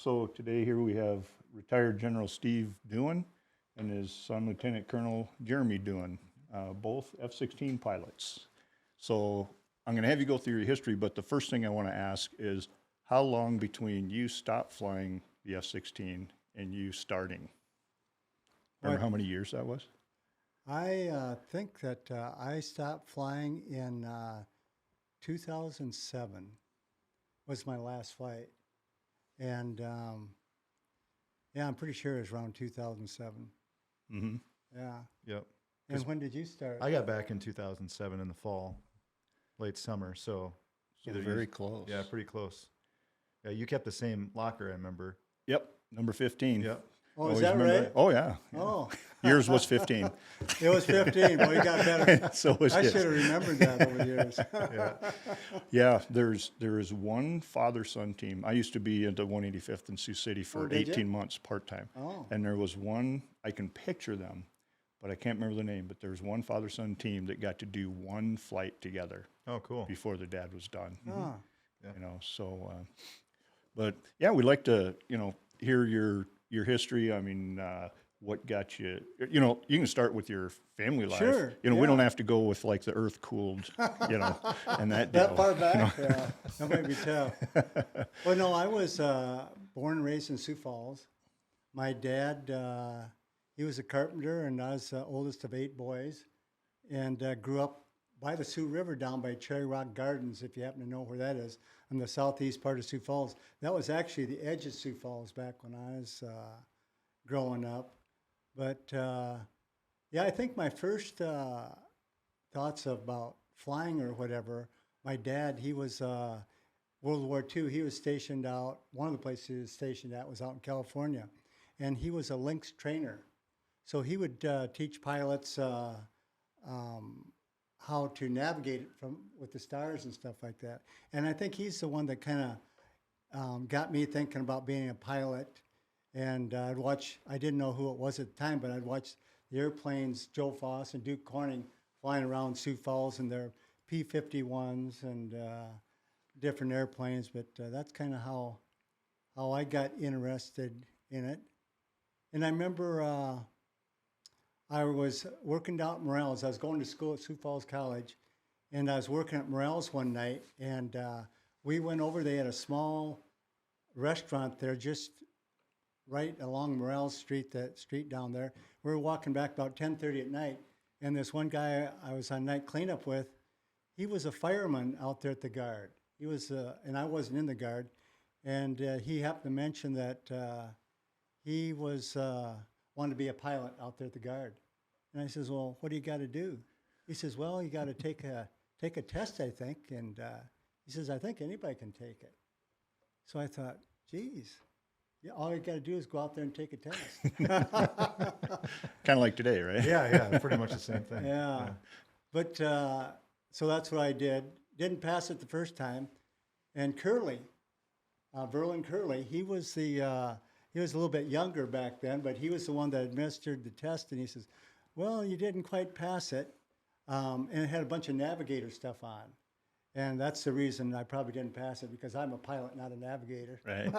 So today here we have retired General Steve Doohen and his son, Lieutenant Colonel Jeremy Doohen, both F-16 pilots. So I'm going to have you go through your history, but the first thing I want to ask is how long between you stopped flying the F-16 and you starting? Remember how many years that was? I think that I stopped flying in 2007 was my last flight. And yeah, I'm pretty sure it was around 2007. Mm-hmm. Yeah. Yep. And when did you start? I got back in 2007 in the fall, late summer. So So very close. Yeah, pretty close. Yeah, you kept the same locker, I remember. Yep, number 15. Yep. Oh, Always is that remember right? Oh, yeah. Oh, Yours was 15. it was 15. Well, you got better. So was I his. should have remembered that over the years. Yeah. Yeah, there is one father-son team. I used to be at the 185th in Sioux City for did you? 18 months part-time. Oh. And there was one, I can picture them, but I can't remember the name, but there was one father-son team that got to do one flight together Oh, cool. before the dad was done. Oh. You know, so, but yeah, we'd like to, hear your history. I mean, what got you, you can start with your family life. Sure, We yeah. don't have to go with like the earth cooled, and that deal. That far back? Yeah, that might be tough. Well, no, I was born and raised in Sioux Falls. My dad, he was a carpenter, and I was the oldest of 8 boys, and grew up by the Sioux River down by Cherry Rock Gardens, if you happen to know where that is, on the southeast part of Sioux Falls. That was actually the edge of Sioux Falls back when I was growing up. But yeah, I think my first thoughts about flying or whatever, my dad, he was World War II. He was stationed out, one of the places he was stationed at was out in California. And he was a Lynx trainer. So he would teach pilots how to navigate it with the stars and stuff like that. And I think he's the one that kind of got me thinking about being a pilot. And I'd watch, I didn't know who it was at the time, but I'd watch the airplanes, Joe Foss and Duke Corning, flying around Sioux Falls in their P-51s and different airplanes. But that's kind of how I got interested in it. And I remember I was working down at Morales. I was going to school at Sioux Falls College, and I was working at Morales one night, and we went over. They had a small restaurant there just right along Morales Street, that street down there. We were walking back about 10:30 at night, and this one guy I was on night cleanup with, he was a fireman out there at the guard. He was, and I wasn't in the guard, and he happened to mention that he was wanted to be a pilot out there at the guard. And I says, well, what do you got to do? He says, well, you got to take a test, I think. And he says, I think anybody can take it. So I thought, geez, yeah, all you got to do is go out there and take a test. Kind of like today, right? Yeah, pretty much the same thing. Yeah. But so that's what I did. Didn't pass it the first time. And Curley, Verlin Curley, he was a little bit younger back then, but he was the one that administered the test. And he says, well, you didn't quite pass it. And it had a bunch of navigator stuff on. And that's the reason I probably didn't pass it, because I'm a pilot, not a navigator. Right.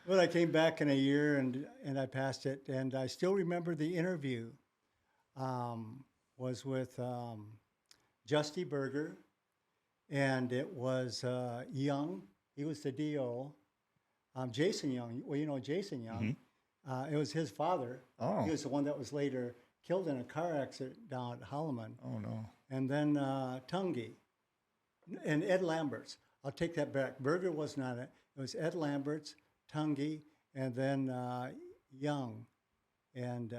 But I came back in a year and I passed it. And I still remember the interview was with Justy Berger, and it was Young. He was the DO. Jason Young, well, you know Jason Young. Mm-hmm. It was his father. Oh. He was the one that was later killed in a car accident down at Holloman. Oh, no. And then Tungy and Ed Lamberts. I'll take that back. Berger wasn't on it. It was Ed Lamberts, Tungy, and then Young. And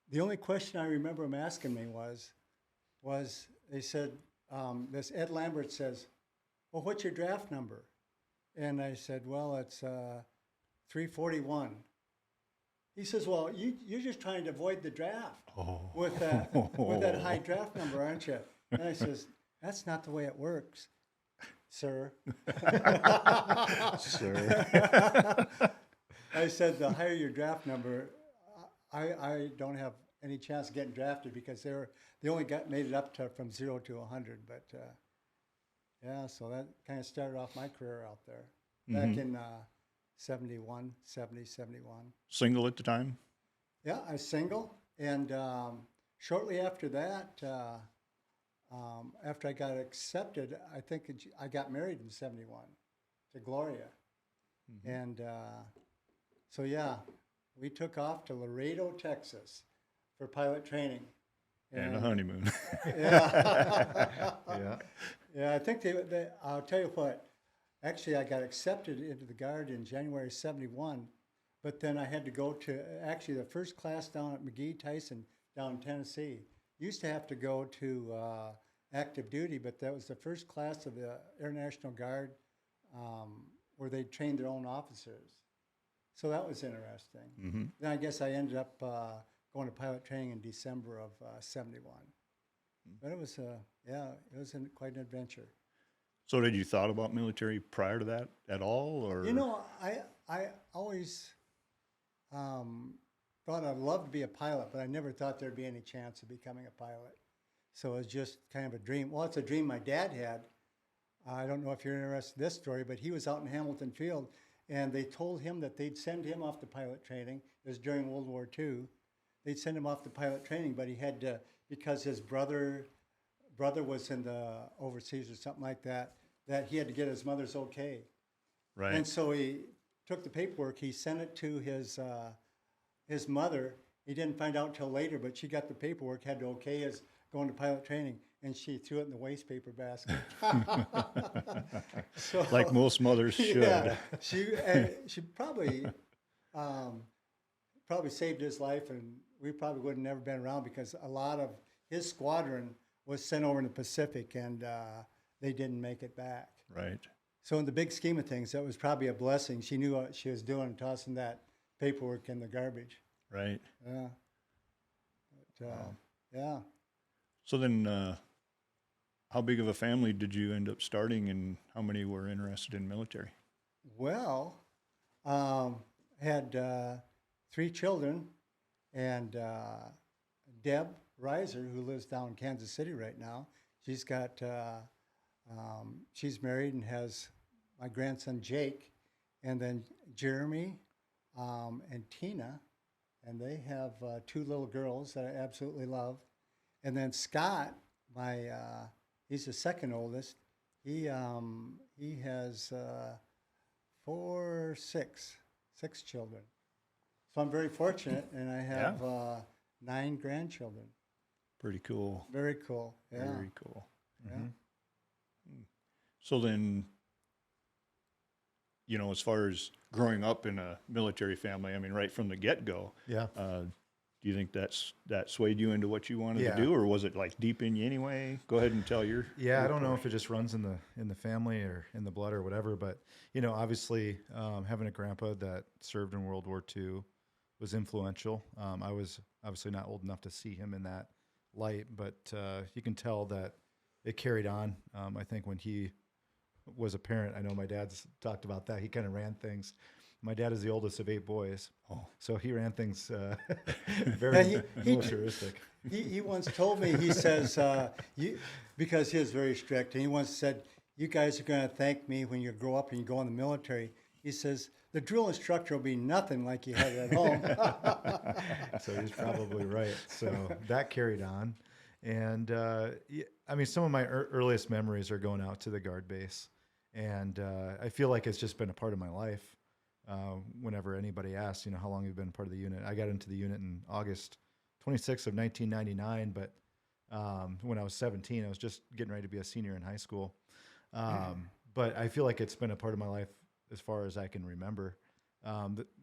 the only question I remember him asking me was they said, this Ed Lambert says, well, what's your draft number? And I said, well, it's 341. He says, well, you're just trying to avoid the draft with that high draft number, aren't you? And I says, that's not the way it works, sir. Sir. I said, the higher your draft number, I don't have any chance of getting drafted, because they only made it up to from 0 to 100. But yeah, so that kind of started off my career out there. back in 71, 70, 71. Single at the time? Yeah, I was single. And shortly after that, after I got accepted, I think I got married in 71 to Gloria. And so, yeah, we took off to Laredo, Texas for pilot training. And a honeymoon. Yeah. Yeah. Yeah, I think I'll tell you what, actually I got accepted into the Guard in January 71, but then I had to go to, actually the first class down at McGee Tyson down in Tennessee. Used to have to go to active duty, but that was the first class of the Air National Guard where they trained their own officers. So that was interesting. Then I guess I ended up going to pilot training in December of 71. But it was, it was quite an adventure. So did you thought about military prior to that at all, or? You know, I always thought I'd love to be a pilot, but I never thought there'd be any chance of becoming a pilot. So it was just kind of a dream. Well, it's a dream my dad had. I don't know if you're interested in this story, but he was out in Hamilton Field, and they told him that they'd send him off to pilot training. It was during World War II. They'd send him off to pilot training, but he had to, because his brother was in the overseas or something like that, that he had to get his mother's okay. Right. And so he took the paperwork, he sent it to his mother. He didn't find out till later, but she got the paperwork, had to okay his going to pilot training, and she threw it in the waste paper basket. So, Like most mothers should. yeah, she probably saved his life, and we probably would have never been around because a lot of his squadron was sent over in the Pacific, and they didn't make it back. Right. So in the big scheme of things, that was probably a blessing. She knew what she was doing, tossing that paperwork in the garbage. Right. Yeah. But, yeah. So then, how big of a family did you end up starting, and how many were interested in military? Well, had 3 children, and Deb Reiser, who lives down in Kansas City right now, she's got, she's married and has my grandson Jake, and then Jeremy and Tina, and they have 2 little girls that I absolutely love. And then Scott, he's the second oldest. He has 6 children. So I'm very fortunate, and I have 9 grandchildren. Pretty cool. Very cool. Yeah. Very cool. Yeah. So then, you know, as far as growing up in a military family, I mean, right from the get-go, Yeah. do you think that swayed you into what you wanted Yeah. to do, or was it like deep in you anyway? Go ahead and tell your. Yeah, I don't know if it just runs in the family or in the blood or whatever, but you know, obviously, having a grandpa that served in World War II was influential. I was obviously not old enough to see him in that light, but you can tell that it carried on. I think when he was a parent, I know my dad's talked about that. He kind of ran things. My dad is the oldest of 8 boys, so he ran things very militaristic. He once told me, he says, because he was very strict, and he once said, "You guys are going to thank me when you grow up and you go in the military." He says, "The drill instructor will be nothing like you had at home." So he's probably right. So that carried on. And I mean, some of my earliest memories are going out to the guard base. And I feel like it's just been a part of my life. Whenever anybody asks, you know, how long you've been part of the unit. I got into the unit in August 26th of 1999, but when I was 17, I was just getting ready to be a senior in high school. But I feel like it's been a part of my life as far as I can remember.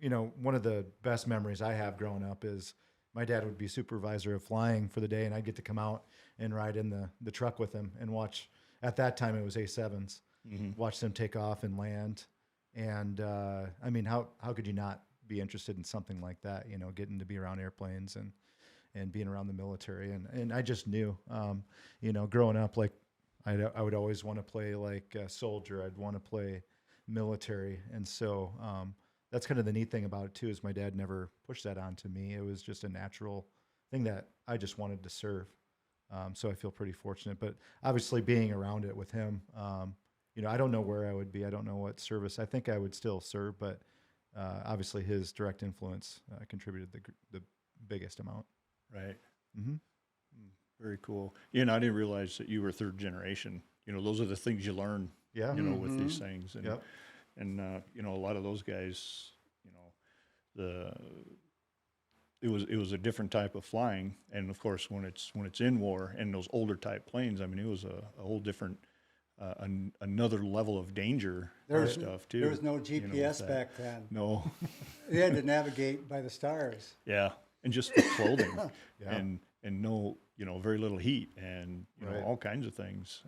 You know, one of the best memories I have growing up is my dad would be supervisor of flying for the day, and I'd get to come out and ride in the truck with him and watch. At that time, it was A7s. Watch them take off and land. And I mean, how could you not be interested in something like that? You know, getting to be around airplanes and being around the military. And I just knew, you know, growing up, like I would always want to play like a soldier. I'd want to play military. And so that's kind of the neat thing about it too, is my dad never pushed that onto me. It was just a natural thing that I just wanted to serve. So I feel pretty fortunate. But obviously being around it with him, I don't know where I would be. I don't know what service. I think I would still serve, but obviously his direct influence contributed the biggest amount. Right. Mm-hmm. Very cool. I didn't realize that you were third generation. Those are the things you learn, Yeah. with these things. And, Yep. and a lot of those guys, it was a different type of flying. And of course, when it's in war and those older type planes, I mean, it was a whole different, another level of danger and stuff too. There was no GPS back then. No. You had to navigate by the stars. Yeah. And just the clothing Yeah. and no, very little heat and, Right. all kinds of things.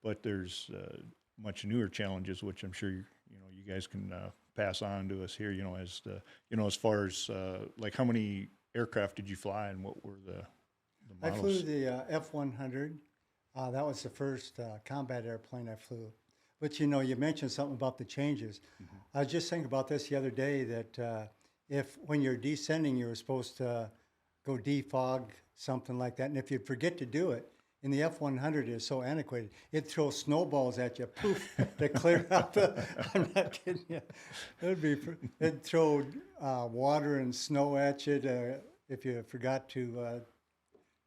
But there's much newer challenges, which I'm sure, you guys can pass on to us here, as the, as far as like how many aircraft did you fly and what were the I models? flew the F-100. That was the first combat airplane I flew. But you mentioned something about the changes. I was just thinking about this the other day that if when you're descending, you were supposed to go defog something like that, and if you forget to do it, in the F-100 is so antiquated, it throws snowballs at you, poof, to clear out the. I'm not kidding you. It'd throw water and snow at you if you forgot to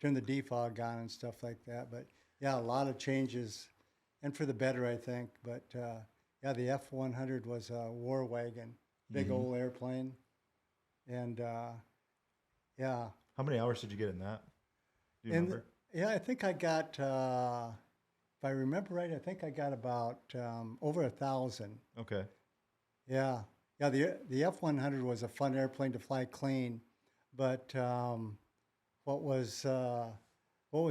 turn the defog on and stuff like that. But yeah, a lot of changes, and for the better, I think. But yeah, the F-100 was a war wagon, big old airplane, and yeah. How many hours did you get in that? Do you remember? Yeah, I think I got, if I remember right, I think I got about over 1,000. Okay. Yeah, yeah. The F-100 was a fun airplane to fly clean, but what was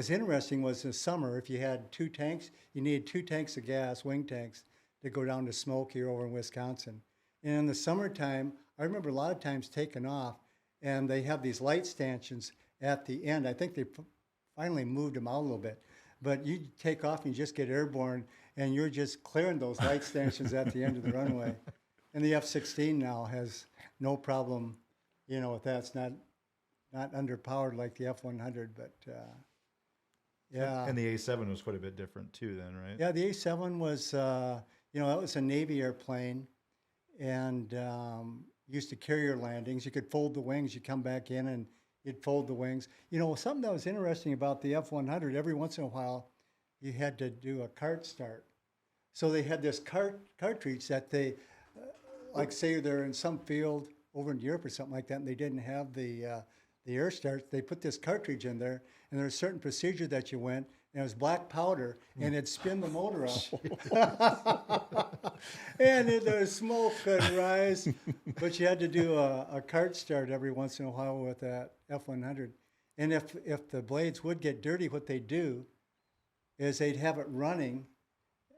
interesting was the summer. If you had 2 tanks, you needed 2 tanks of gas, wing tanks, to go down to Smoky or over in Wisconsin. And in the summertime, I remember a lot of times taking off, and they have these light stanchions at the end. I think they finally moved them out a little bit. But you take off and you just get airborne, and you're just clearing those light stanchions at the end of the runway. And the F-16 now has no problem, with that. It's not underpowered like the F-100, but yeah. And the A7 was quite a bit different too then, right? Yeah, the A7 was, that was a Navy airplane, and used to carrier landings. You could fold the wings. You come back in and you'd fold the wings. Something that was interesting about the F-100, every once in a while, you had to do a cart start. So they had this cartridge that they, like say they're in some field over in Europe or something like that, and they didn't have the air start. They put this cartridge in there, and there was a certain procedure that you went, and it was black powder, and it'd spin the motor up. And the smoke could rise, but you had to do a cart start every once in a while with that F-100. And if the blades would get dirty, what they'd do is they'd have it running,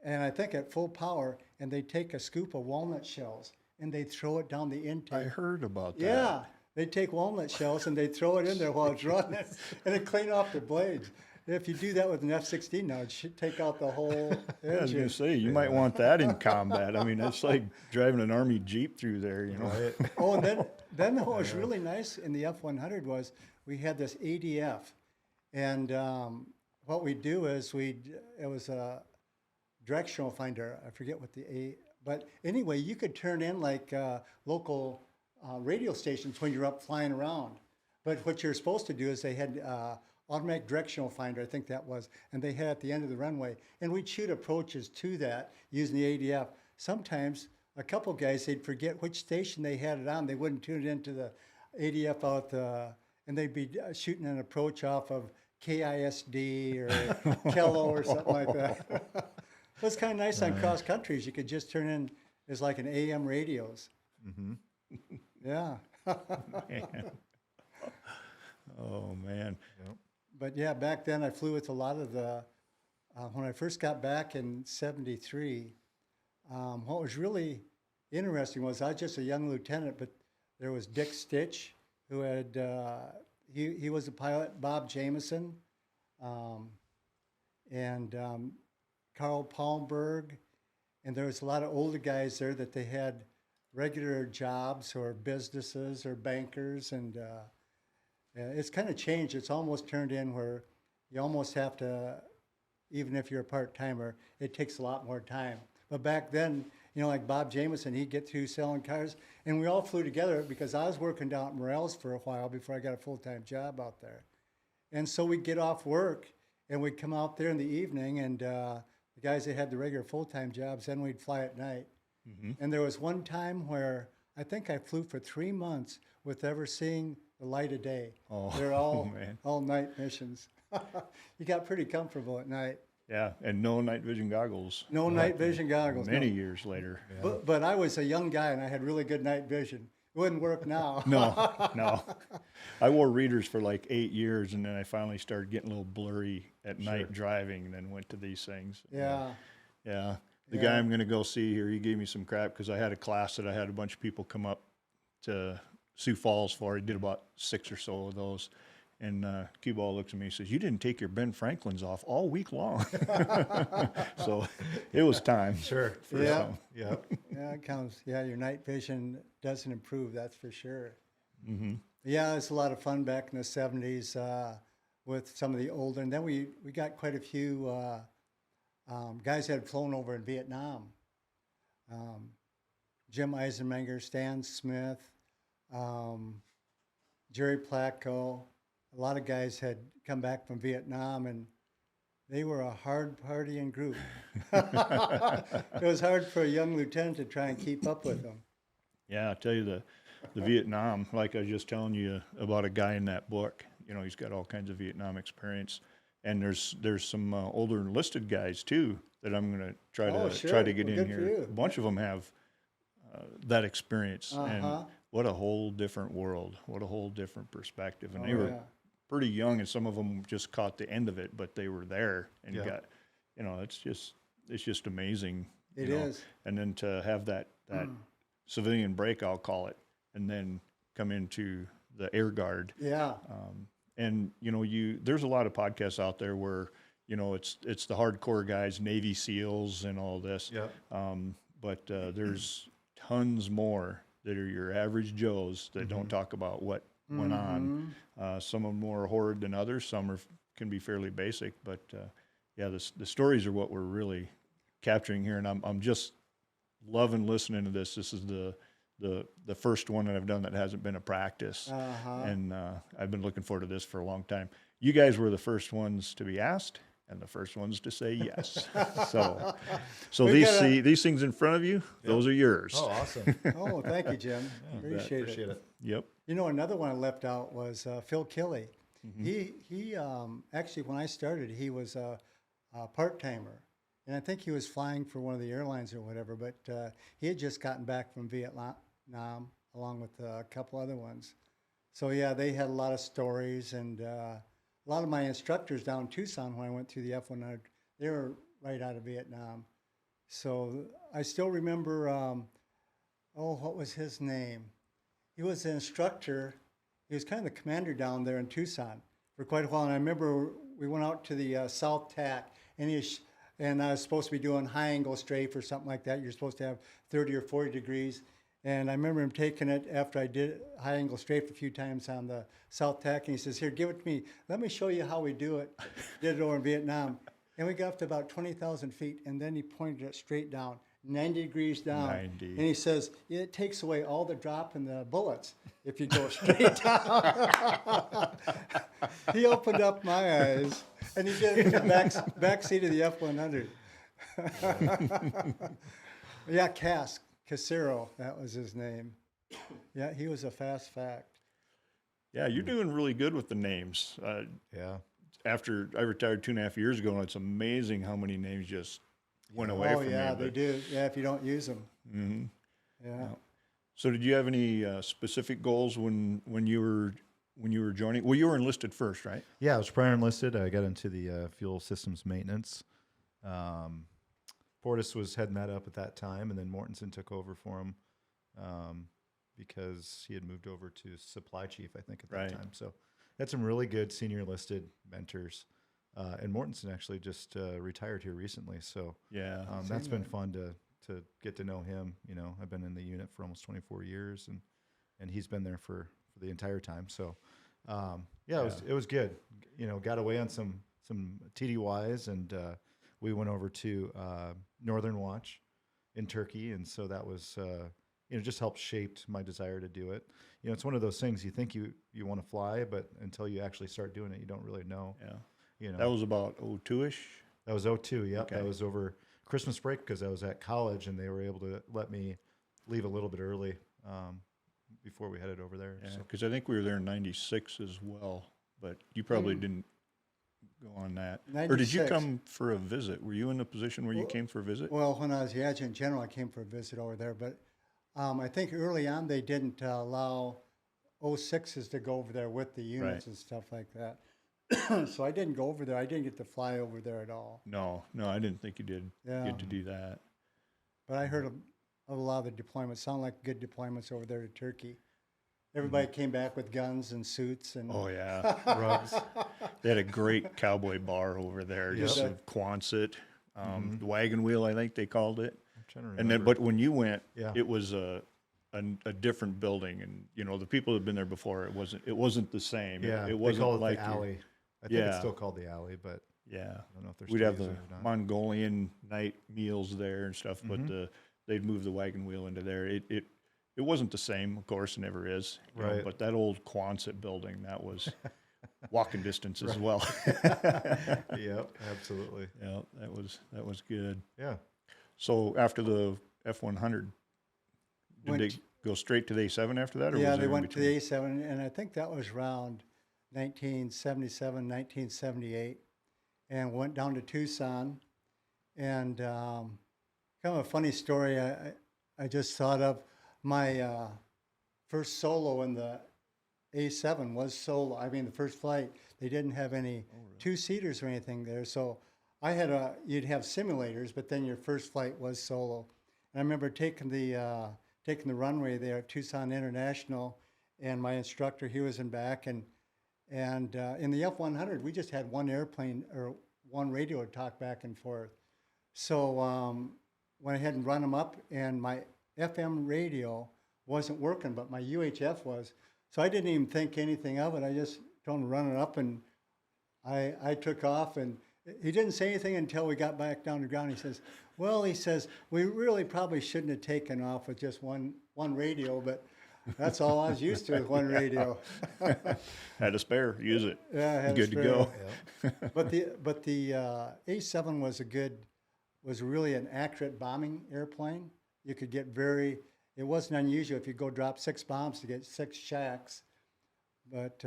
and I think at full power, and they'd take a scoop of walnut shells, and they'd throw it down the intake. I heard about that. Yeah, they'd take walnut shells, and they'd throw it in there while it's running, and it'd clean off the blades. If you do that with an F-16 now, it should take out the whole engine. Yeah, I was going to say, you might want that in combat. I mean, it's like driving an Army Jeep through there, Right. Oh, and then what was really nice in the F-100 was we had this ADF. And what we'd do is it was a directional finder. I forget what but anyway, you could turn in like local radio stations when you're up flying around. But what you're supposed to do is they had automatic directional finder, I think that was, and they had at the end of the runway. And we'd shoot approaches to that using the ADF. Sometimes a couple guys, they'd forget which station they had it on. They wouldn't tune it into the ADF out, and they'd be shooting an approach off of KISD or Kello or something like that. It was kind of nice on cross countries. You could just turn in as like an AM radios. Mm-hmm. Yeah. Man. Oh, man. Yep. But yeah, back then I flew with a lot of the, when I first got back in '73, what was really interesting was I was just a young lieutenant, but there was Dick Stitch, who had, he was a pilot, Bob Jameson, and Carl Palmberg, and there was a lot of older guys there that they had regular jobs or businesses or bankers, and it's kind of changed. It's almost turned in where you almost have to even if you're a part-timer, it takes a lot more time. But back then, you know, like Bob Jameson, he'd get through selling cars, and we all flew together because I was working down at Morel's for a while before I got a full-time job out there. And so we'd get off work, and we'd come out there in the evening, and the guys that had the regular full-time jobs, then we'd fly at night. And there was one time where I think I flew for 3 months with ever seeing the light of day. Oh, They're all man. all night missions. You got pretty comfortable at night. Yeah, and no night vision goggles. No night vision goggles. Many no. years later. But I was a young guy and I had really good night vision. It wouldn't work now. No. I wore readers for like 8 years, and then I finally started getting a little blurry at night driving, and then went to these things. Yeah. Yeah. The guy I'm going to go see here, he gave me some crap because I had a class that I had a bunch of people come up to Sioux Falls for. He did about 6 or so of those. And Q-Ball looks at me and says, "You didn't take your Ben Franklins off all week long." So it was time. Sure. For Yeah. some. Yeah. Yeah, it counts. Yeah, your night vision doesn't improve, that's for sure. Yeah, it was a lot of fun back in the 70s with some of the older. And then we got quite a few guys that had flown over in Vietnam. Jim Eisenmenger, Stan Smith, Jerry Placco. A lot of guys had come back from Vietnam, and they were a hard partying group. It was hard for a young lieutenant to try and keep up with them. Yeah, I tell you, the Vietnam, like I was just telling you about a guy in that book, you know, he's got all kinds of Vietnam experience. And there's some older enlisted guys too that I'm going to try to get Well, in good for here. you. A bunch of them have that experience, and what a whole different world, what a whole different perspective. And they were pretty young, and some of them just caught the end of it, but they were there and got, you know, it's just amazing. It you know? is. And then to have that civilian break, I'll call it, and then come into the Air Guard. Yeah. And you know, there's a lot of podcasts out there where, you know, it's the hardcore guys, Navy SEALs and all this. Yep. But there's tons more that are your average Joes that don't talk about what went on. Some are more horrid than others. Some can be fairly basic. But yeah, the stories are what we're really capturing here, and I'm just loving listening to this. This is the first one that I've done that hasn't been a practice, and I've been looking forward to this for a long time. You guys were the first ones to be asked, and the first ones to say yes. So these things in front of you, those are yours. Oh, awesome. Oh, thank you, Jim. Appreciate it. Yep. You know, another one I left out was Phil Killey. He actually, when I started, he was a part-timer. And I think he was flying for one of the airlines or whatever, but he had just gotten back from Vietnam along with a couple other ones. So yeah, they had a lot of stories, and a lot of my instructors down in Tucson when I went through the F-100, they were right out of Vietnam. So I still remember, what was his name? He was an instructor. He was kind of the commander down there in Tucson for quite a while. And I remember we went out to the South Tack, and I was supposed to be doing high angle strafe or something like that. You're supposed to have 30 or 40 degrees. And I remember him taking it after I did high angle strafe a few times on the South Tack. And he says, "Here, give it to me. Let me show you how we do it." Did it over in Vietnam. And we got up to about 20,000 feet. And then he pointed it straight down, 90 degrees down. 90. And he says, it takes away all the drop in the bullets if you go straight down. He opened up my eyes, and he did it in the back seat of the F-100. Yeah, Casero, that was his name. Yeah, he was a fast fact. Yeah, you're doing really good with the names. Yeah. After I retired 2.5 years ago, and it's amazing how many names just went away from me. Oh, yeah, they do. Yeah, if you don't use them. Mm-hmm. Yeah. So did you have any specific goals when you were joining? Well, you were enlisted first, right? Yeah, I was prior enlisted. I got into the fuel systems maintenance. Portis was heading that up at that time, and then Mortensen took over for him because he had moved over to supply chief, I think, at that time. So had some really good senior enlisted mentors. And Mortensen actually just retired here recently. So yeah, that's been fun to get to know him. You know, I've been in the unit for almost 24 years, and he's been there for the entire time. So, it was good. You know, got away on some some TDYs, and we went over to Northern Watch in Turkey, and so that was just helped shaped my desire to do it. It's one of those things you think you want to fly, but until you actually start doing it, you don't really know. Yeah. That was about 02-ish. That was 02. Yep. Okay. That was over Christmas break because I was at college, and they were able to let me leave a little bit early before we headed over there. Yeah, So. because I think we were there in 96 as well, but you probably didn't go on that. Or did you 96. come for a visit? Were you in a position where you came for a visit? Well, when I was the adjutant general, I came for a visit over there, but I think early on they didn't allow 06s to go over there with the units and stuff like that. So I didn't go over there. I didn't get to fly over there at all. No, I didn't think you did get to do that. But I heard of a lot of the deployments. Sound like good deployments over there to Turkey. Everybody came back with guns and suits and Oh, yeah. Rugs. They had a great cowboy bar over there, just a Quonset. The wagon wheel, I think they called it. I'm trying to remember. And then, but when you went, Yeah. it was a different building, and the people who'd been there before, it wasn't the same. Yeah, it wasn't they call it like the your- alley. I think it's Yeah. still called the alley, but Yeah, I don't know if there's we'd have the using it or not. Mongolian night meals there and stuff, but they'd move the wagon wheel into there. It wasn't the same, of course, it never is. Right. But that old Quonset building, that was walking distance as well. Yep, absolutely. Yeah, that was good. Yeah. So after the F-100, did Went- they go straight to the A7 after that? Or yeah, was they there in went to the between? A7, and I think that was around 1977, 1978, and went down to Tucson. And kind of a funny story I just thought of. My first solo in the A7 was solo. I mean, the first flight, they didn't have any two-seaters or anything there. So I had you'd have simulators, but then your first flight was solo. And I remember taking the runway there at Tucson International, and my instructor, he was in back, and in the F-100, we just had one airplane or one radio to talk back and forth. So went ahead and run them up, and my FM radio wasn't working, but my UHF was. So I didn't even think anything of it. I just told him to run it up, and I took off, and he didn't say anything until we got back down to ground. He says, we really probably shouldn't have taken off with just one radio, but that's all I was used to with one radio. Had a spare, use it. Yeah, I had a Good to spare. go. But the A7 was really an accurate bombing airplane. You could get it wasn't unusual if you go drop 6 bombs to get 6 shacks. But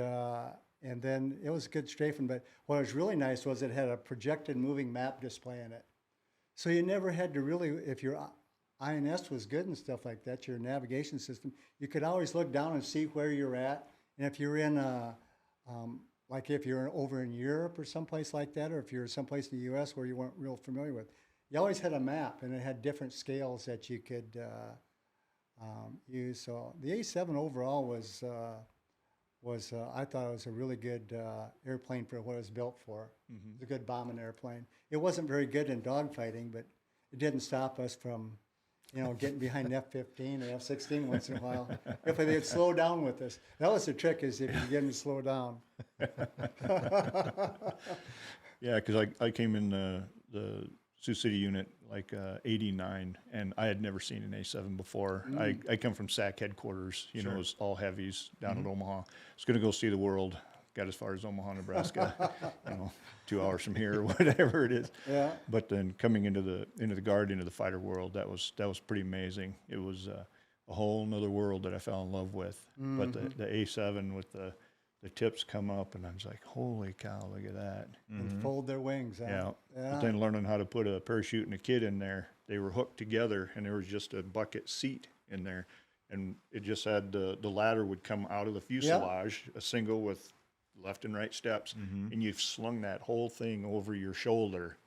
and then it was a good strafing. But what was really nice was it had a projected moving map display in it. So you never had to really, if your INS was good and stuff like that, your navigation system, you could always look down and see where you're at. And if you're in like if you're over in Europe or someplace like that, or if you're someplace in the U.S. where you weren't real familiar with, you always had a map, and it had different scales that you could use. So the A7 overall was I thought it was a really good airplane for what it was built for. It was a good bombing airplane. It wasn't very good in dogfighting, but it didn't stop us from, getting behind an F-15 or F-16 once in a while. If they'd slow down with us. That was the trick, is if you get them to slow down. Yeah, because I came in the Sioux City unit like 89, and I had never seen an A7 before. I come from SAC headquarters, it was all heavies down at Omaha. I was going to go see the world. Got as far as Omaha, Nebraska, 2 hours from here or whatever it is. Yeah. But then coming into the Guard, into the fighter world, that was pretty amazing. It was a whole nother world that I fell in love with. But the A7 with the tips come up, and I was like, holy cow, look at that. And fold their wings out. Yeah. Yeah. But then learning how to put a parachute and a kid in there, they were hooked together, and there was just a bucket seat in there. And it just had the ladder would come out of the fuselage, a single with left and right steps, and you've slung that whole thing over your shoulder,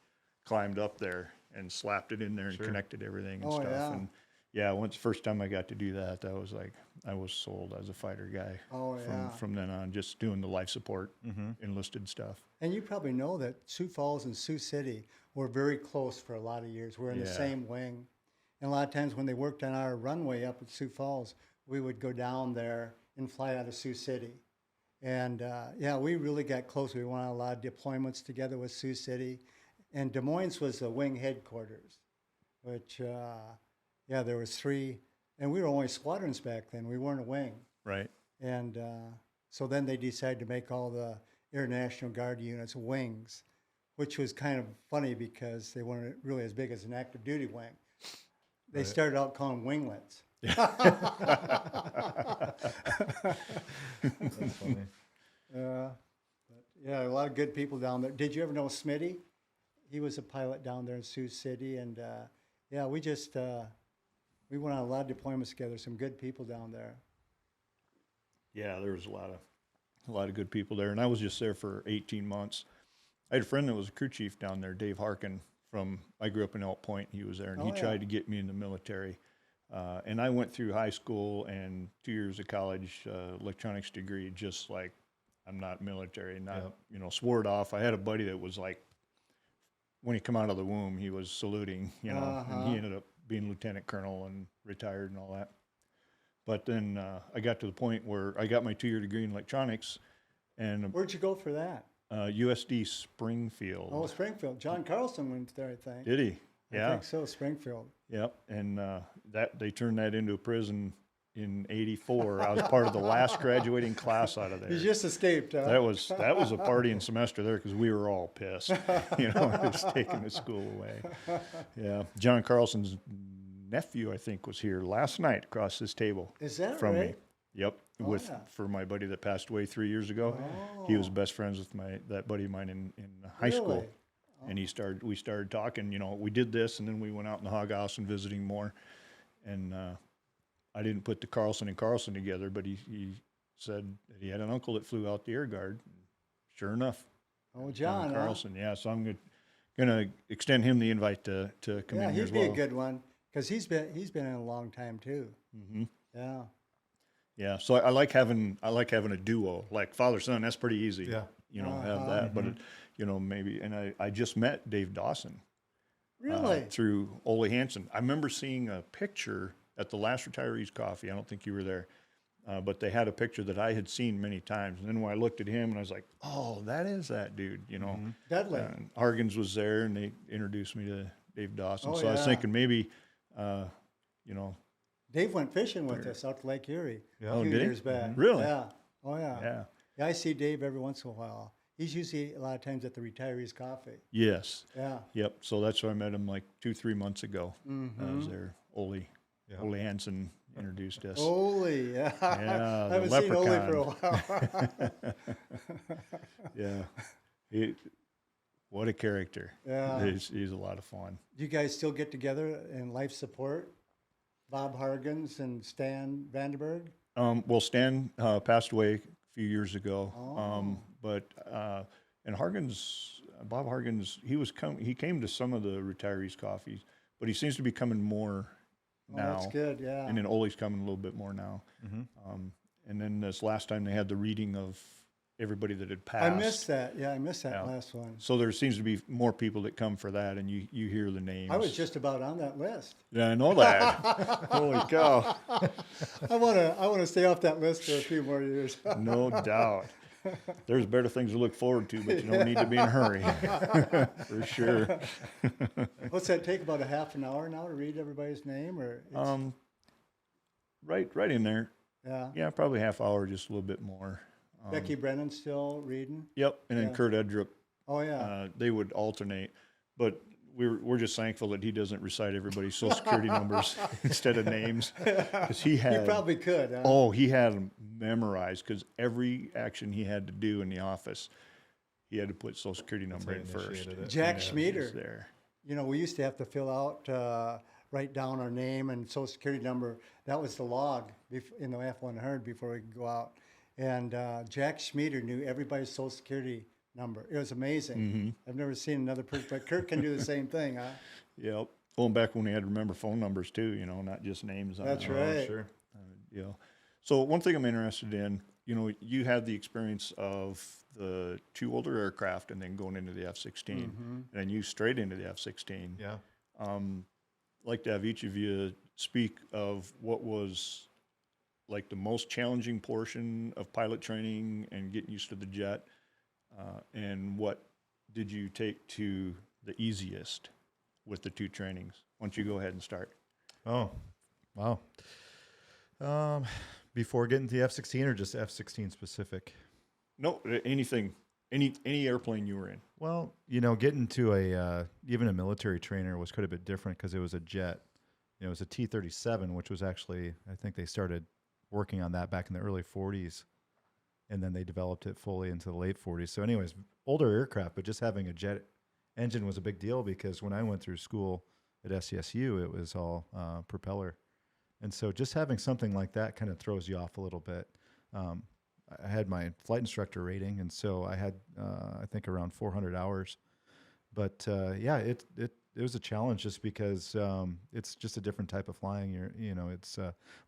climbed up there, and slapped it in there and connected everything and stuff. Yeah. And yeah, first time I got to do that, that was like, I was sold as a fighter guy. Oh, yeah. From then on, just doing the life support, enlisted stuff. And you probably know that Sioux Falls and Sioux City were very close for a lot of years. We're in the Yeah. same wing. And a lot of times when they worked on our runway up at Sioux Falls, we would go down there and fly out of Sioux City. And yeah, we really got close. We went on a lot of deployments together with Sioux City. And Des Moines was the wing headquarters, which, yeah, there was 3. And we were only squadrons back then. We weren't a wing. Right. And so then they decided to make all the Air National Guard units wings, which was kind of funny because they weren't really as big as an active duty wing. They started out calling them winglets. That's funny. Yeah, a lot of good people down there. Did you ever know Smitty? He was a pilot down there in Sioux City, and yeah, we just we went on a lot of deployments together. Some good people down there. Yeah, there was a lot of good people there, and I was just there for 18 months. I had a friend that was a crew chief down there, Dave Harkin. I grew up in Elk Point. He was there, and he tried to get me in the military. And I went through high school and 2 years of college, electronics degree, just like I'm not military, swore it off. I had a buddy that was like, when he come out of the womb, he was saluting, and he ended up being lieutenant colonel and retired and all that. But then I got to the point where I got my 2-year degree in electronics. And where'd you go for that? USD Springfield. Oh, Springfield. John Carlson went there, I think. Did he? Yeah. I think so, Springfield. Yep. And that they turned that into a prison in '84. I was part of the last graduating class out of there. You just escaped, huh? That was a partying semester there because we were all pissed. It was taking the school away. Yeah. John Carlson's nephew, I think, was here last night across this table. Is that from right? me? Yep. Yeah. For my buddy that passed away 3 years ago. He was best friends with that buddy of mine in high school. And we started talking, we did this, and then we went out in the Hog House and visiting more. And I didn't put the Carlson and Carlson together, but he said that he had an uncle that flew out the Air Guard. Sure enough. Oh, John Carlson, yeah. So I'm gonna extend him the invite to come in here as well. Yeah, he'd be a good one because he's been in a long time too. Mm-hmm. Yeah. Yeah, so I like having a duo, like father son. That's pretty easy. Yeah. Have that. But maybe. And I just met Dave Dawson. Really? Through Ole Hansen. I remember seeing a picture at the last retirees coffee. I don't think you were there, but they had a picture that I had seen many times. And then when I looked at him, and I was like, "Oh, that is that dude." Dudley. Hargens was there, and they introduced me to Dave Dawson. Oh, so I was yeah. thinking maybe, Dave went fishing with us out to Lake Erie Yeah. a few did he? years back. Really? Yeah. Oh, yeah. Yeah. Yeah, I see Dave every once in a while. He's usually a lot of times at the retirees coffee. Yes. Yeah. Yep. So that's where I met him like 2-3 months ago. I was there. Ole Hansen introduced us. Ole, yeah. Yeah, I haven't the seen Ole for a while. Yeah. What a character. Yeah. He's a lot of fun. Do you guys still get together in life support? Bob Hargens and Stan Vandenberg? Well, Stan passed away a few years ago. But Bob Hargens, he came to some of the retirees coffees, but he seems to be coming more now. That's good, yeah. And then Ole's coming a little bit more now. And then this last time they had the reading of everybody that had passed. I missed that. Yeah, I missed that last one. So there seems to be more people that come for that, and you hear the names. I was just about on that list. Yeah, I know that. Holy cow. I want to stay off that list for a few more years. No doubt. There's better things to look forward to, but you don't need to be in a hurry. For sure. What's that take, about a half an hour now to read everybody's name? Or Right in there. Yeah. Yeah, probably half hour, just a little bit more. Becky Brennan still reading? Yep, and then Kurt Edrup. Oh, yeah. They would alternate, but we're just thankful that he doesn't recite everybody's social security numbers instead of names, because he probably could. Huh? Oh, he had them memorized, because every action he had to do in the office, he had to put social security number in first. Jack Schmieder. There. We used to have to fill out, write down our name and social security number. That was the log in the F-100 before we could go out. And Jack Schmieder knew everybody's social security number. It was amazing. I've never seen another person, but Kurt can do the same thing, huh? Yep. Going back when we had to remember phone numbers too, not just names. That's right. Sure. So one thing I'm interested in, you had the experience of the 2 older aircraft and then going into the F-16, and then you straight into the F-16. Yeah. I'd like to have each of you speak of what was like the most challenging portion of pilot training and getting used to the jet? And what did you take to the easiest with the two trainings? Why don't you go ahead and start? Oh, wow. Before getting to the F-16 or just F-16 specific? No, anything, any airplane you were in. Well, getting to even a military trainer was quite a bit different because it was a jet. It was a T-37, which was actually, I think they started working on that back in the early 40s, and then they developed it fully into the late 40s. So anyways, older aircraft, but just having a jet engine was a big deal because when I went through school at SCSU, it was all propeller. And so just having something like that kind of throws you off a little bit. I had my flight instructor rating, and so I had, I think, around 400 hours. But yeah, it was a challenge just because it's just a different type of flying. It's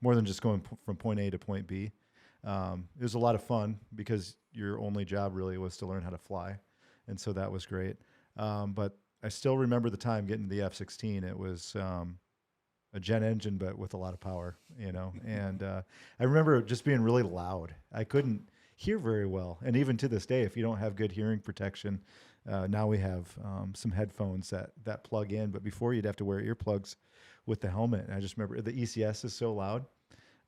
more than just going from point A to point B. It was a lot of fun because your only job really was to learn how to fly, and so that was great. But I still remember the time getting to the F-16. It was a jet engine, but with a lot of power, and I remember it just being really loud. I couldn't hear very well. And even to this day, if you don't have good hearing protection, now we have some headphones that plug in, but before you'd have to wear earplugs with the helmet. And I just remember the ECS is so loud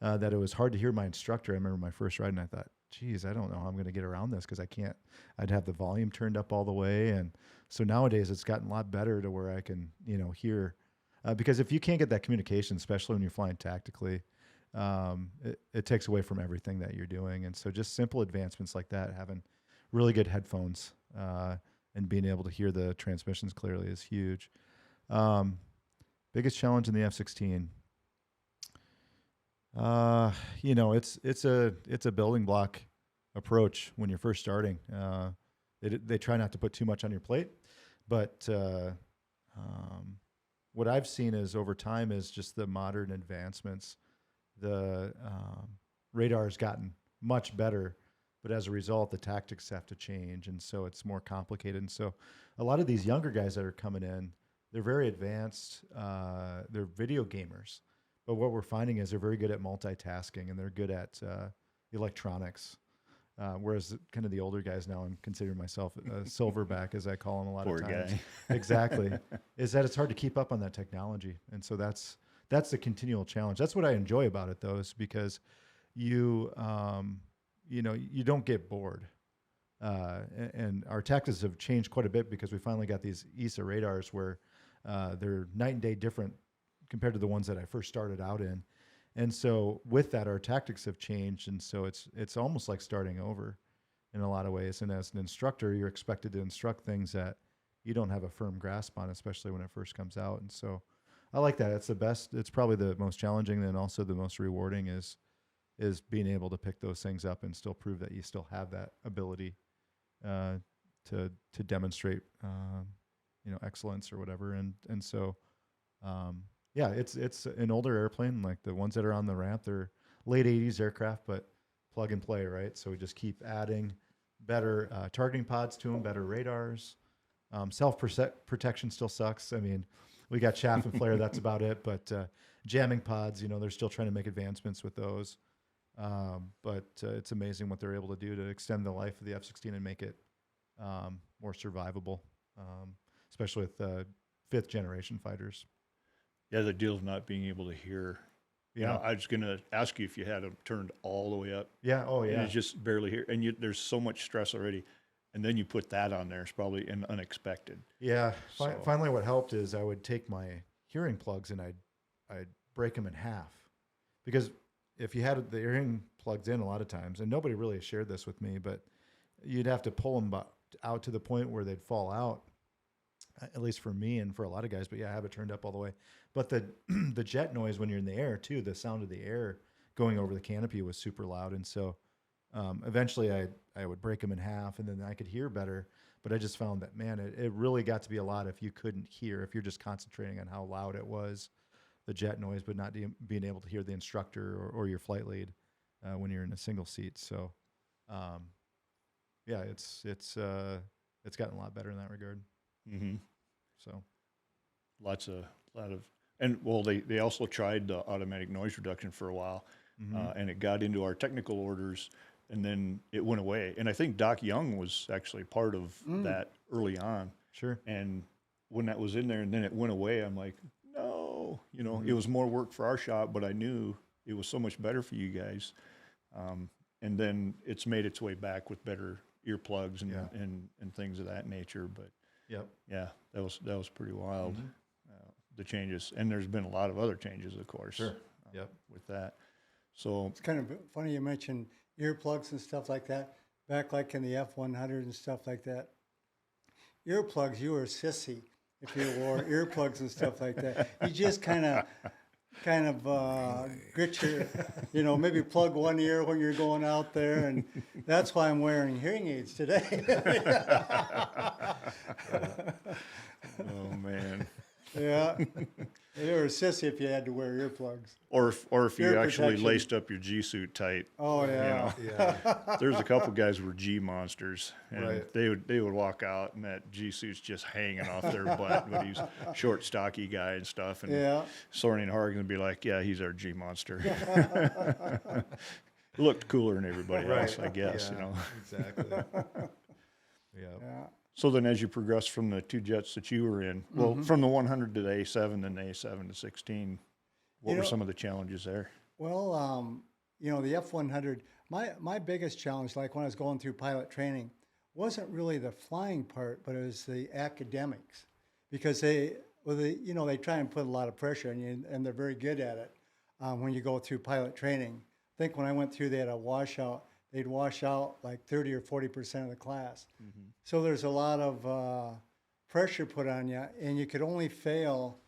that it was hard to hear my instructor. I remember my first ride and I thought, geez, I don't know how I'm going to get around this because I'd have the volume turned up all the way. And so nowadays it's gotten a lot better to where I can, hear. Because if you can't get that communication, especially when you're flying tactically, it takes away from everything that you're doing. And so just simple advancements like that, having really good headphones and being able to hear the transmissions clearly is huge. Biggest challenge in the F-16. It's a building block approach when you're first starting. They try not to put too much on your plate, but what I've seen is over time is just the modern advancements. The radar has gotten much better, but as a result, the tactics have to change, and so it's more complicated. And so a lot of these younger guys that are coming in, they're very advanced. They're video gamers, but what we're finding is they're very good at multitasking, and they're good at electronics. Whereas kind of the older guys now, I'm considering myself a silverback, as I call them a lot Poor of times. guy. Exactly. Is that it's hard to keep up on that technology. And so that's the continual challenge. That's what I enjoy about it, though, is because you don't get bored. And our tactics have changed quite a bit because we finally got these ESA radars where they're night and day different compared to the ones that I first started out in. And so with that, our tactics have changed. And so it's almost like starting over in a lot of ways. And as an instructor, you're expected to instruct things that you don't have a firm grasp on, especially when it first comes out. And so I like that. It's the best. It's probably the most challenging and also the most rewarding is being able to pick those things up and still prove that you still have that ability to demonstrate, excellence or whatever. And so, yeah, it's an older airplane, like the ones that are on the ramp. They're late 80s aircraft, but plug and play, right? So we just keep adding better targeting pods to them, better radars. Self-protection still sucks. I mean, we got chaff and flare, that's about it. But jamming pods, they're still trying to make advancements with those. But it's amazing what they're able to do to extend the life of the F-16 and make it more survivable, especially with fifth generation fighters. Yeah, the deal of not being able to hear. Yeah. I was going to ask you if you had them turned all the way up. Yeah. Oh, And yeah. it's just barely here. And there's so much stress already. And then you put that on there. It's probably unexpected. Yeah. So- Finally, what helped is I would take my hearing plugs and I'd break them in half. Because if you had the hearing plugged in a lot of times, and nobody really shared this with me, but you'd have to pull them out to the point where they'd fall out, at least for me and for a lot of guys. But yeah, I have it turned up all the way. But the jet noise when you're in the air too, the sound of the air going over the canopy was super loud. And so eventually I would break them in half and then I could hear better. But I just found that, man, it really got to be a lot if you couldn't hear, if you're just concentrating on how loud it was, the jet noise, but not being able to hear the instructor or your flight lead when you're in a single seat. So yeah, it's gotten a lot better in that regard. Mm-hmm. So A lot of, and well, they also tried the automatic noise reduction for a while, and it got into our technical orders, and then it went away. And I think Doc Young was actually part of that early on. Sure. And when that was in there and then it went away, I'm like, no, you know, it was more work for our shop, but I knew it was so much better for you guys. And then it's made its way back with better earplugs and things of that nature. But yeah, that was pretty wild, the changes. And there's been a lot of other changes, of course. Sure. With that. So It's kind of funny you mentioned earplugs and stuff like that. Back like in the F100 and stuff like that. Earplugs, you were a sissy if you wore earplugs and stuff like that. You just kind of grit your, you know, maybe plug one ear when you're going out there, and that's why I'm wearing hearing aids today. oh man. Yeah. You were a sissy if you had to wear earplugs. Or if you Ear actually protection. laced up your G suit tight. Oh, yeah. You know? There's a couple guys who were G monsters, and Right. they would walk out and that G suit's just hanging off their butt. But he's a short, stocky guy and stuff. And Yeah. Sorny and Hargan would be like, "Yeah, he's our G monster." Looked cooler than everybody else, I guess. Yeah, You know. Exactly. Yeah. So then, as you progress from the two jets that you were in, well, from the 100 to the A7, then the A7 to 16, what were some of the challenges there? Well, you know, the F100, my biggest challenge, like when I was going through pilot training, wasn't really the flying part, but it was the academics. Because they try and put a lot of pressure on you, and they're very good at it when you go through pilot training. I think when I went through, they had a washout. They'd wash out like 30 or 40% of the class. So there's a lot of pressure put on you, and you could only fail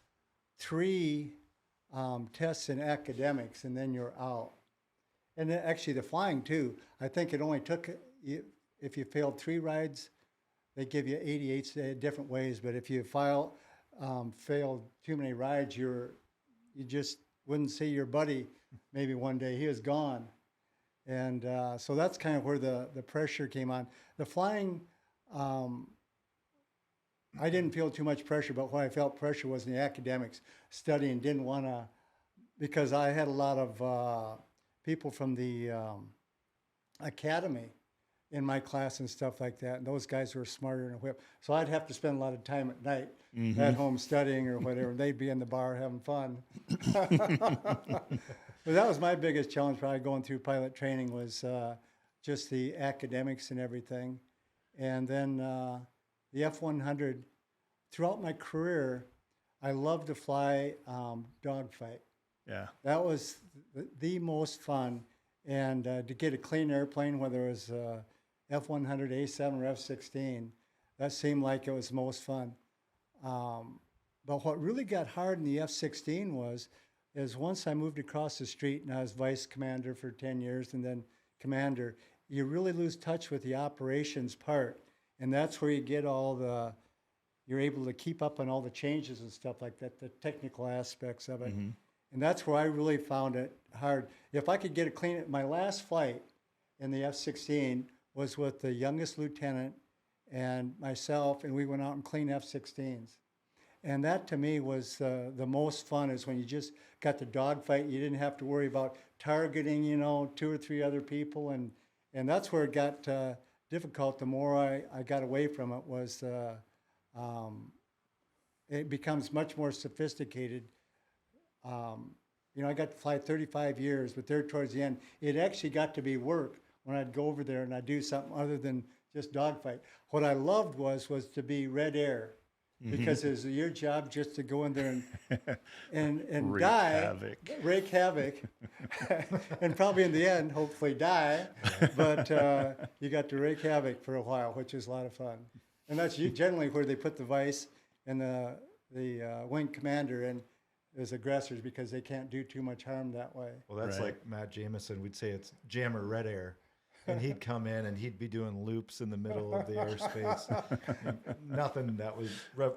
3 tests in academics, and then you're out. And then actually the flying too, I think it only took, if you failed 3 rides, they give you 88 different ways, but if you failed too many rides, you just wouldn't see your buddy maybe one day. He was gone. And so that's kind of where the pressure came on. The flying, I didn't feel too much pressure, but what I felt pressure was in the academics, studying, didn't want to, because I had a lot of people from the academy in my class and stuff like that, and those guys were smarter than a whip. So I'd have to spend a lot of time at night at home studying or whatever. They'd be in the bar having fun. But that was my biggest challenge probably going through pilot training was just the academics and everything. And then the F100, throughout my career, I loved to fly dogfight. Yeah. That was the most fun. And to get a clean airplane, whether it was F100, A7, or F16, that seemed like it was most fun. But what really got hard in the F16 is once I moved across the street and I was vice commander for 10 years and then commander, you really lose touch with the operations part. And that's where you get you're able to keep up on all the changes and stuff like that, the technical aspects of it. And that's where I really found it hard. If I could get a clean, my last flight in the F-16 was with the youngest lieutenant and myself, and we went out and cleaned F-16s. And that to me was the most fun, is when you just got the dogfight. You didn't have to worry about targeting, 2 or 3 other people. And that's where it got difficult. The more I got away from it was it becomes much more sophisticated. I got to fly 35 years, but there towards the end, it actually got to be work when I'd go over there and I'd do something other than just dogfight. What I loved was to be red air, because it was your job just to go in there and Wreak die, havoc. rake havoc, and probably in the end, hopefully die. But you got to rake havoc for a while, which is a lot of fun. And that's generally where they put the vice and the wing commander in as aggressors, because they can't do too much harm that way. Well, that's Right. like Matt Jamison. We'd say it's jammer red air. And he'd come in and he'd be doing loops in the middle of the airspace. Nothing that would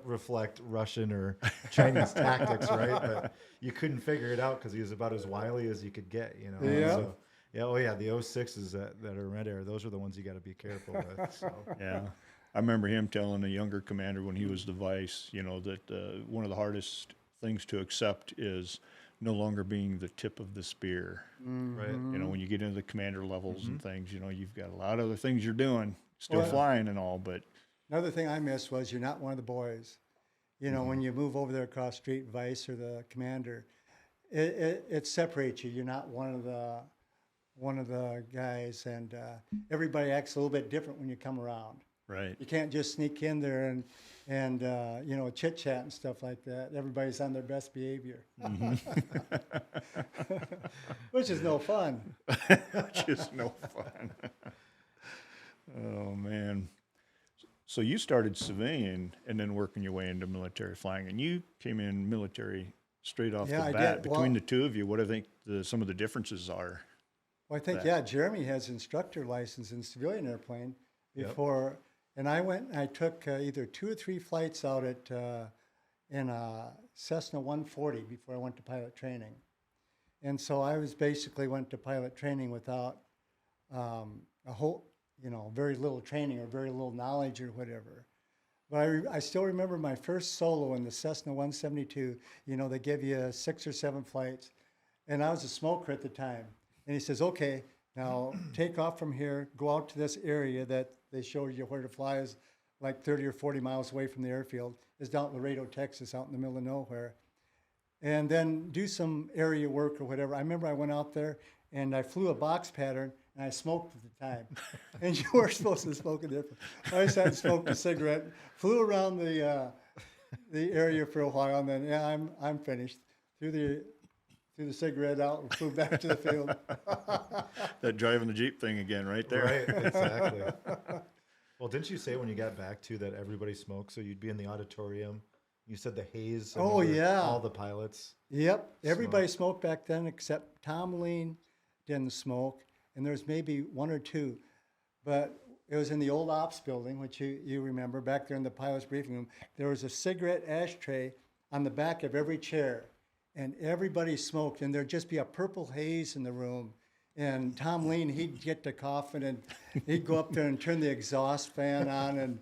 reflect Russian or Chinese tactics, right? But you couldn't figure it out because he was about as wily as you could get, Yeah. So, the 06s that are red air, those are the ones you got to be careful with. So. Yeah. I remember him telling a younger commander when he was the vice, that one of the hardest things to accept is no longer being the tip of the spear. Right. You know, when you get into the commander levels and things, you know, you've got a lot of other things you're doing, still Well, flying and all, but Another thing I missed was you're not one of the boys. You know, when you move over there across street, vice or the commander, it separates you. You're not one of the guys, and everybody acts a little bit different when you come around. right. You can't just sneak in there and you know, chit chat and stuff like that. Everybody's on their best behavior, which is no fun. Just no fun. Oh man. So you started civilian and then working your way into military flying, and you came in military straight off Yeah, the I bat. did. Between Well- the two of you, what do you think some of the differences are? Well, I think, that. yeah, Jeremy has instructor license in civilian airplane before, and I went and I took either 2 or 3 flights out at in a Cessna 140 before I went to pilot training. And so I was basically went to pilot training without a whole, you know, very little training or very little knowledge or whatever. But I still remember my first solo in the Cessna 172. You know, they give you 6 or 7 flights, and I was a smoker at the time. And he says, okay, now take off from here, go out to this area that they showed you where to fly is like 30 or 40 miles away from the airfield. It's down in Laredo, Texas, out in the middle of nowhere. And then do some area work or whatever. I remember I went out there and I flew a box pattern and I smoked at the time. And you were supposed to smoke in there. I sat and smoked a cigarette, flew around the area for a while, and then, yeah, I'm finished. Threw the cigarette out and flew back to the field. That driving the Jeep thing again, right there. Right, exactly. Well, didn't you say when you got back to that everybody smoked? So you'd be in the auditorium. You said the haze. Oh, yeah. All the pilots. Yep, everybody smoked back then except Tom Lean didn't smoke, and there's maybe 1 or 2. But it was in the old ops building, which you remember, back there in the pilot's briefing room. There was a cigarette ashtray on the back of every chair, and everybody smoked, and there'd just be a purple haze in the room. And Tom Lean, he'd get to coughing, and he'd go up there and turn the exhaust fan on.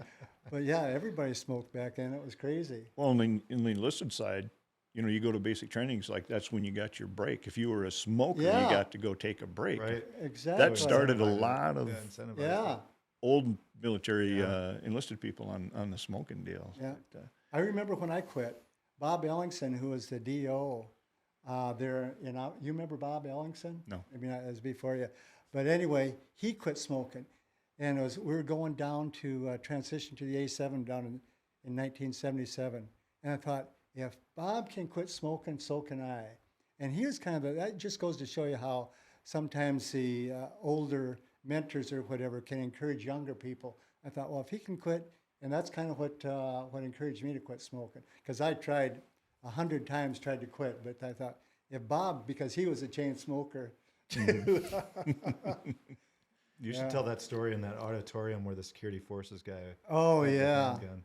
But yeah, everybody smoked back then. It was crazy. Well, in the enlisted side, you know, you go to basic trainings, like that's when you got your break. If you were a smoker, Yeah. you got to go take a break. Right. Exactly. That started a lot of incentivized. Yeah. old military enlisted people on the smoking deal. Yeah. But, I remember when I quit, Bob Ellingson, who was the DO there, you remember Bob Ellingson? No. I mean, it was before you. But anyway, he quit smoking. And we were going down to transition to the A7 down in 1977. And I thought, if Bob can quit smoking, so can I. And he was kind of, that just goes to show you how sometimes the older mentors or whatever can encourage younger people. I thought, well, if he can quit, and that's kind of what encouraged me to quit smoking. Because I tried 100 times, tried to quit, but I thought, if Bob, because he was a chain smoker, You should tell that story in that auditorium where the security forces guy. Oh, had the yeah. handgun.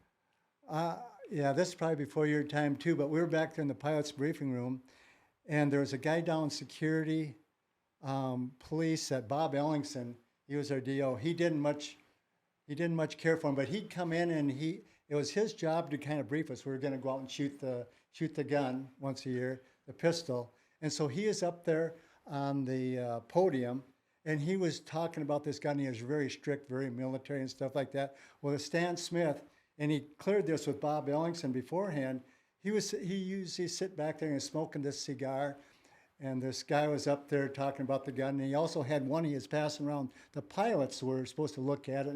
Yeah, this is probably before your time too, but we were back there in the pilot's briefing room, and there was a guy down security police at Bob Ellingson. He was our DO. He didn't much care for him, but he'd come in and it was his job to kind of brief us. We were going to go out and shoot the gun once a year, the pistol. And so he is up there on the podium, and he was talking about this gun. He was very strict, very military and stuff like that. Well, Stan Smith, and he cleared this with Bob Ellingson beforehand. He usually sit back there and smoking this cigar, and this guy was up there talking about the gun. And he also had one he was passing around. The pilots were supposed to look at it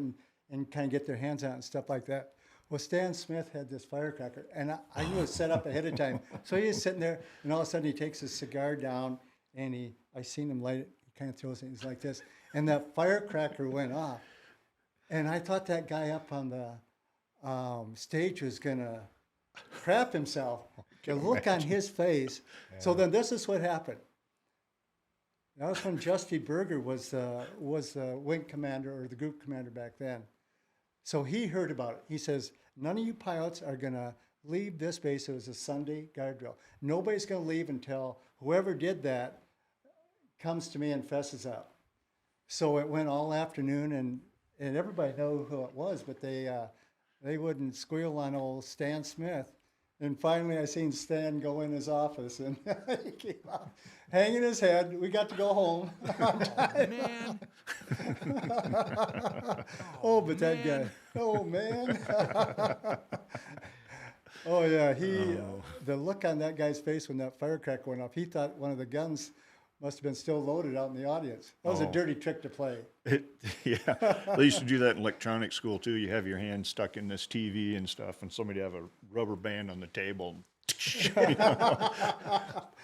and kind of get their hands on it and stuff like that. Well, Stan Smith had this firecracker, and I knew it was set up ahead of time. So he was sitting there, and all of a sudden he takes his cigar down, and I seen him light it. He kind of throws it. He's like this, and that firecracker went off. And I thought that guy up on the stage was gonna crap himself. The look on his face. Yeah. So then this is what happened. That was when Justy Berger was the wing commander or the group commander back then. So he heard about it. He says, none of you pilots are gonna leave this base. It was a Sunday guard drill. Nobody's gonna leave until whoever did that comes to me and fesses up. So it went all afternoon, and everybody knew who it was, but they wouldn't squeal on old Stan Smith. And finally, I seen Stan go in his office, and he came out hanging his head. We got to go home. Man. Oh, but that guy, oh man. Oh yeah, the look on that guy's face when that firecracker went off, he thought one of the guns must have been still loaded out in the audience. That was a dirty trick to play. Yeah, they used to do that in electronic school too. You have your hand stuck in this TV and stuff, and somebody have a rubber band on the table. You know?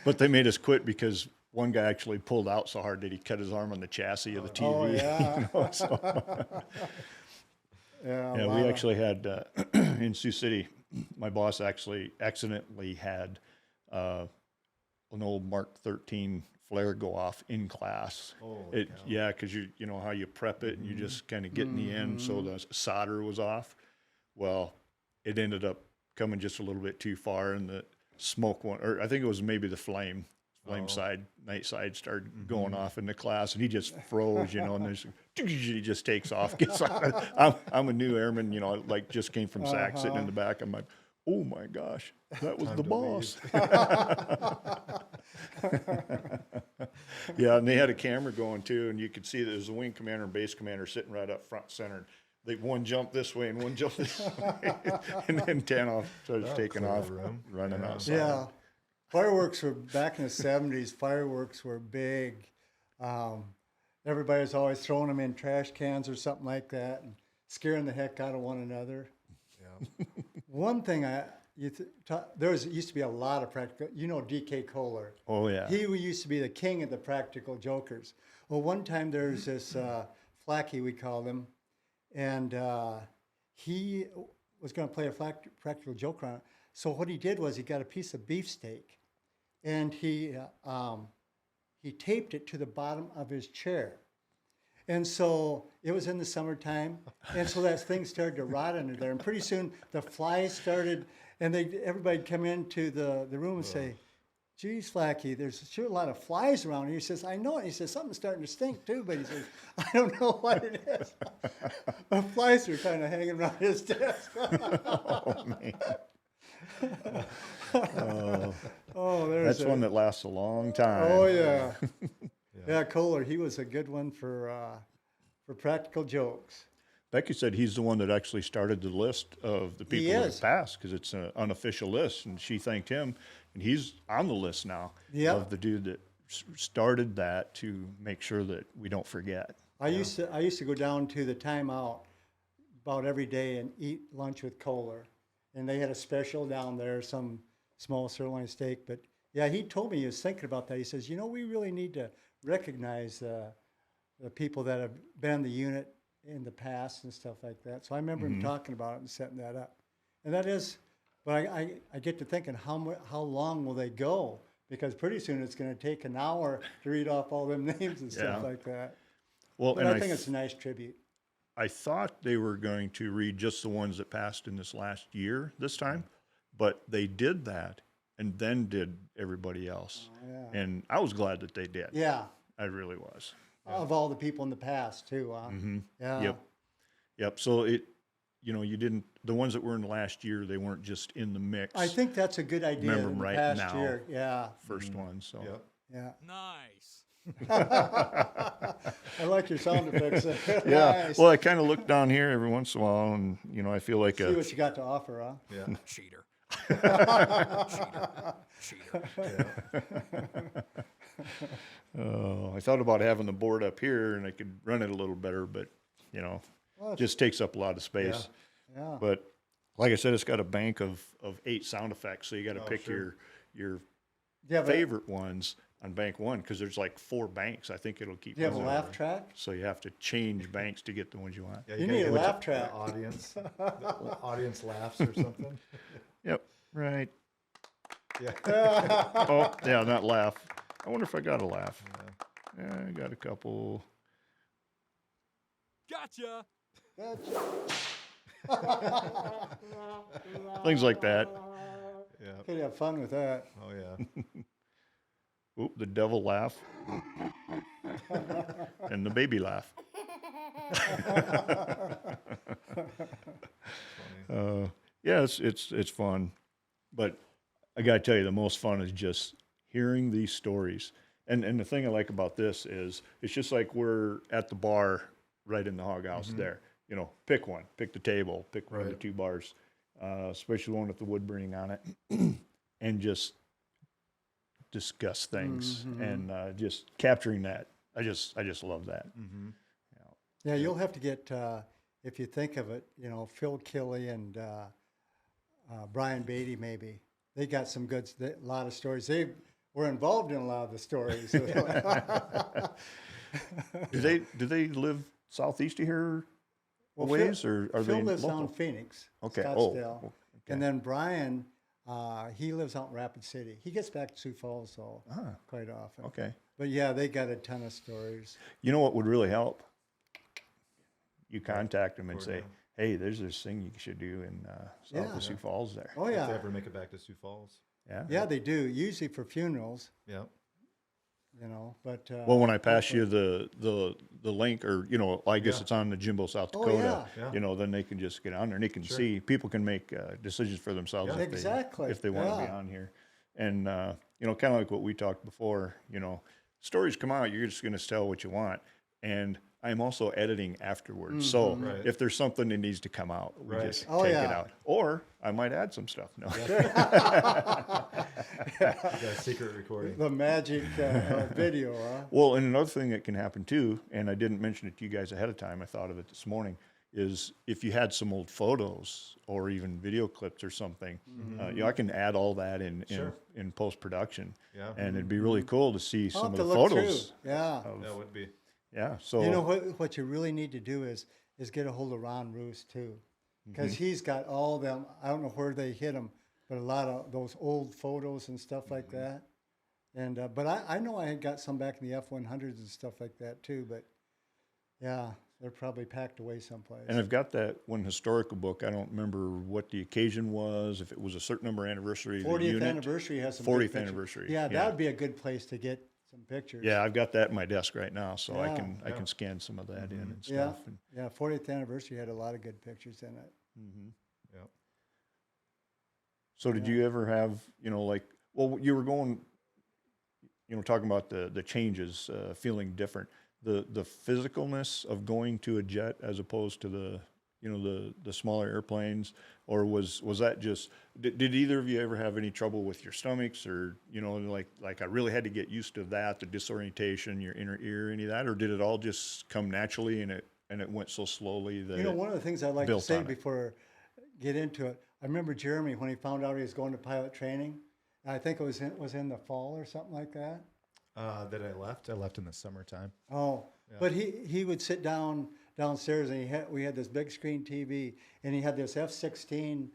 But they made us quit because one guy actually pulled out so hard that he cut his arm on the chassis of the TV. Oh yeah. You know, so. Yeah, Yeah, we actually had in Sioux City, my boss actually accidentally had an old Mark 13 flare go off in class. Yeah, because you know how you prep it and you just kind of get in the end, so the solder was off. Well, it ended up coming just a little bit too far, and the smoke one, or I think it was maybe the flame side, night side started going off in the class, and he just froze, you know, and there's he just takes off, gets on. I'm a new airman, you know, like just came from SAC, sitting in the back. I'm like, oh my gosh, that was the boss. Yeah, and they had a camera going too, and you could see that there's a wing commander and base commander sitting right up front center. They one jumped this way and one jumped this way, and then Tanoff starts taking off, running outside. Yeah. Fireworks were back in the 70s. Fireworks were big. Everybody was always throwing them in trash cans or something like that and scaring the heck out of one another. Yeah. One thing used to be a lot of practical. You know D.K. Kohler. Oh yeah. He used to be the king of the practical jokers. Well, one time there's this Flacky, we called him, and he was going to play a practical joke on it. So what he did was he got a piece of beefsteak, and he taped it to the bottom of his chair. And so it was in the summertime, and so that thing started to rot under there. And pretty soon the flies started, and everybody'd come into the room and say, geez, Flacky, there's sure a lot of flies around here. He says, I know it. He says, something's starting to stink too, but he says, I don't know what it is. The flies are kind of hanging around his desk. Oh man. There's That's one that lasts a long time. Oh yeah. Yeah, Kohler, he was a good one for practical jokes. Becky said he's the one that actually started the list of the people that have passed, because it's an unofficial list, and she thanked him, and he's on the list now of the dude that started that to make sure that we don't forget. I used to go down to the Timeout about every day and eat lunch with Kohler, and they had a special down there, some small sirloin steak. But yeah, he told me he was thinking about that. He says, you know, we really need to recognize the people that have been in the unit in the past and stuff like that. So I remember him talking about it and setting that up. And that is, but I get to thinking, how long will they go? Because pretty soon it's going to take an hour to read off all them names and stuff like that. Well, But and I think it's a nice tribute. I thought they were going to read just the ones that passed in this last year this time, but they did that and then did everybody else. Oh, yeah. And I was glad that they did. Yeah. I really was. Of all the people in the past too. Yeah. Yep. So the ones that were in the last year, they weren't just in the mix. I think that's a good idea. Remember in the right past now. year. Yeah. First one. So. Yep. Yeah. Nice. I like your sound effects. Yeah. Nice. Well, I kind of look down here every once in a while, and I feel like See what you got to offer, huh? Yeah. Cheater. Cheater. I thought about having the board up here, and I could run it a little better, but just takes up a lot of space. Yeah. But like I said, it's got a bank of 8 sound effects, so you got to pick sure. your Do you have favorite ones on bank 1, because there's like 4 banks. I think it'll keep. Do you have a going laugh over. track? So you have to change banks to get the ones you want. Yeah, You gotta need a get laugh the track. Audience, the audience laughs or something. Yep. Right. Yeah. Oh, yeah, not laugh. I wonder if I got a laugh. Yeah, I got a couple. Gotcha. Things like that. Yeah. Could have fun with that. Oh yeah. Oop, the devil laugh. And the baby laugh. Yeah, it's fun. But I got to tell you, the most fun is just hearing these stories. And the thing I like about this is it's just like we're at the bar right in the Hog House there. You know, pick one, pick the table, pick one of the Right. two bars, especially one with the wood burning on it, and just discuss things and just capturing that. I just love that. Yeah, you'll have to get, if you think of it, you know, Phil Kelly and Brian Beatty maybe. They got some good, a lot of stories. They were involved in a lot of the stories. Do they live southeast of here a Well, ways, or are Phil they lives local? down in Phoenix, Okay. Scottsdale. Oh, And then Brian, he lives out in Rapid City. He gets back to Sioux Falls though, quite often. okay. But yeah, they got a ton of stories. You know what would really help? You contact them and say, "Hey, there's this thing you should do in south of Sioux Falls there." Oh If they yeah, ever make it back to Sioux Falls. Yeah. yeah, they do. Usually for funerals, Yeah. you know. But Well, when I pass you the link, or I guess it's on the Jimbo, South Oh, Dakota. yeah. Then they can just get on there and they can see. People can make decisions for themselves Yeah. Exactly, if they want to be yeah. on here, and kind of like what we talked before. Stories come out. You're just going to tell what you want, and I'm also editing afterwards. So Right. if there's something that needs to come out, we Right. just Oh, take yeah. it out, or I might add some stuff. No. You got a secret recording. the magic video, huh? Well, and another thing that can happen too, and I didn't mention it to you guys ahead of time, I thought of it this morning, is if you had some old photos or even video clips or something, I can add all that in post production. Yeah. And it'd be really cool to see I'll some have of to the look photos. through. Yeah. That would be. Yeah. So You know what you really need to do is get a hold of Ron Roos too, because he's got all them. I don't know where they hit them, but a lot of those old photos and stuff like that. And but I know I had got some back in the F-100s and stuff like that too. But yeah, they're probably packed away someplace. And I've got that one historical book. I don't remember what the occasion was, if it was a certain number anniversary of the 40th unit. anniversary has some good 40th pictures. anniversary. Yeah, that would be a good place to get some pictures. Yeah, I've got that in my desk right now, so I Yeah. can scan some of that in and Yeah, stuff. And, yeah. 40th anniversary had a lot of good pictures in it. Yeah. So did you ever have, well, you were going, talking about the changes, feeling different, the physicalness of going to a jet as opposed to the smaller airplanes, or was that just, did either of you ever have any trouble with your stomachs, or, like I really had to get used to that, the disorientation, your inner ear, any of that, or did it all just come naturally and it went so slowly that One of the things I'd like to built say on it? before I get into it, I remember Jeremy when he found out he was going to pilot training. And I think it was in the fall or something like that. That I left. I left in the summertime. Oh, but he would sit downstairs and we had this big screen TV and he had this F-16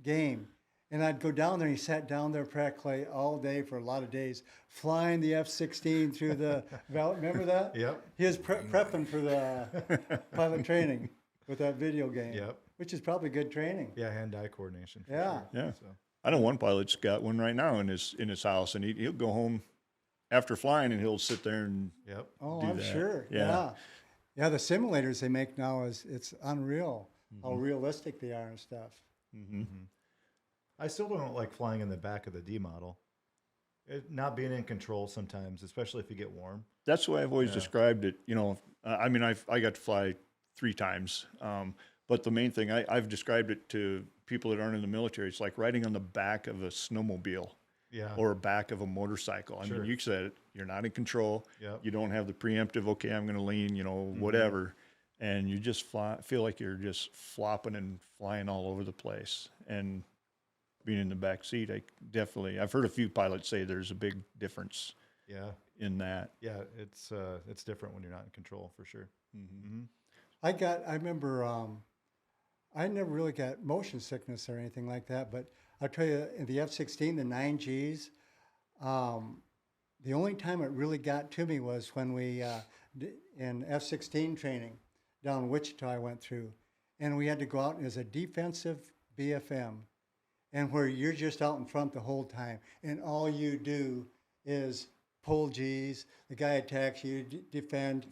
game. And I'd go down there and he sat down there practically all day for a lot of days, flying the F-16 through the valley. Remember that? Yep. He was prepping for the pilot training with that video game. Yep. Which is probably good training. Yeah, hand-eye coordination. For Yeah. Sure. Yeah. So. I know one pilot's got one right now in his house, and he'll go home after flying, and he'll sit there and Yep. Oh, do I'm that. sure. Yeah. Yeah. Yeah, the simulators they make now it's unreal how realistic they are and stuff. I still don't like flying in the back of the D model. Not being in control sometimes, especially if you get warm. that's the way I've always described it. I got to fly 3 times, but the main thing I've described it to people that aren't in the military. It's like riding on the back of a snowmobile. Yeah. Or back of a motorcycle. I Sure. mean, you said it. You're not in control. Yep. You don't have the preemptive. Okay, I'm going to lean. Whatever, and you just feel like you're just flopping and flying all over the place. And being in the back seat, I've heard a few pilots say there's a big difference Yeah. in that. Yeah. It's different when you're not in control for sure. I remember I never really got motion sickness or anything like that, but I'll tell you, in the F-16, the 9Gs, the only time it really got to me was when we, in F-16 training down in Wichita I went through, and we had to go out as a defensive BFM, and where you're just out in front the whole time, and all you do is pull Gs, the guy attacks you, defend,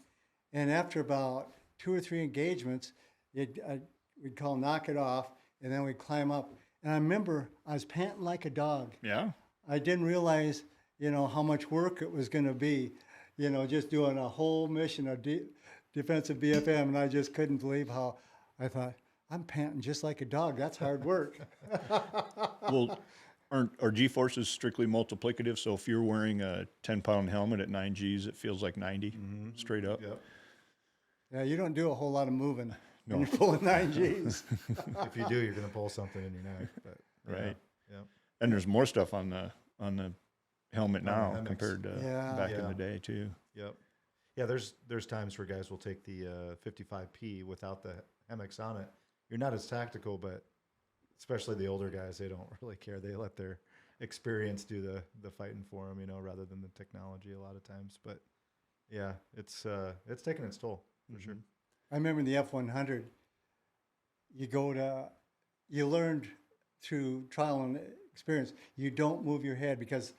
and after about 2 or 3 engagements, we'd call knock it off, and then we'd climb up. And I remember I was panting like a dog. Yeah. I didn't realize, how much work it was going to be, just doing a whole mission of defensive BFM. And I just couldn't believe how I thought, I'm panting just like a dog. That's hard work. Well, are G-forces strictly multiplicative? So if you're wearing a 10-pound helmet at 9 Gs, it feels like 90 straight up? Yep. Yeah, you don't do a whole lot of moving No. when you're pulling 9 Gs. If you do, you're going to pull something in your neck. But, Right. Yeah. And there's more stuff on the helmet now helmets. compared to Yeah. back in Yeah. the day too. Yep. Yeah, there's times where guys will take the 55P without the hammocks on it. You're not as tactical, but especially the older guys, they don't really care. They let their experience do the fighting for them, rather than the technology a lot of times. But yeah, it's taking its toll for sure. I remember in the F-100, you learned through trial and experience, you don't move your head because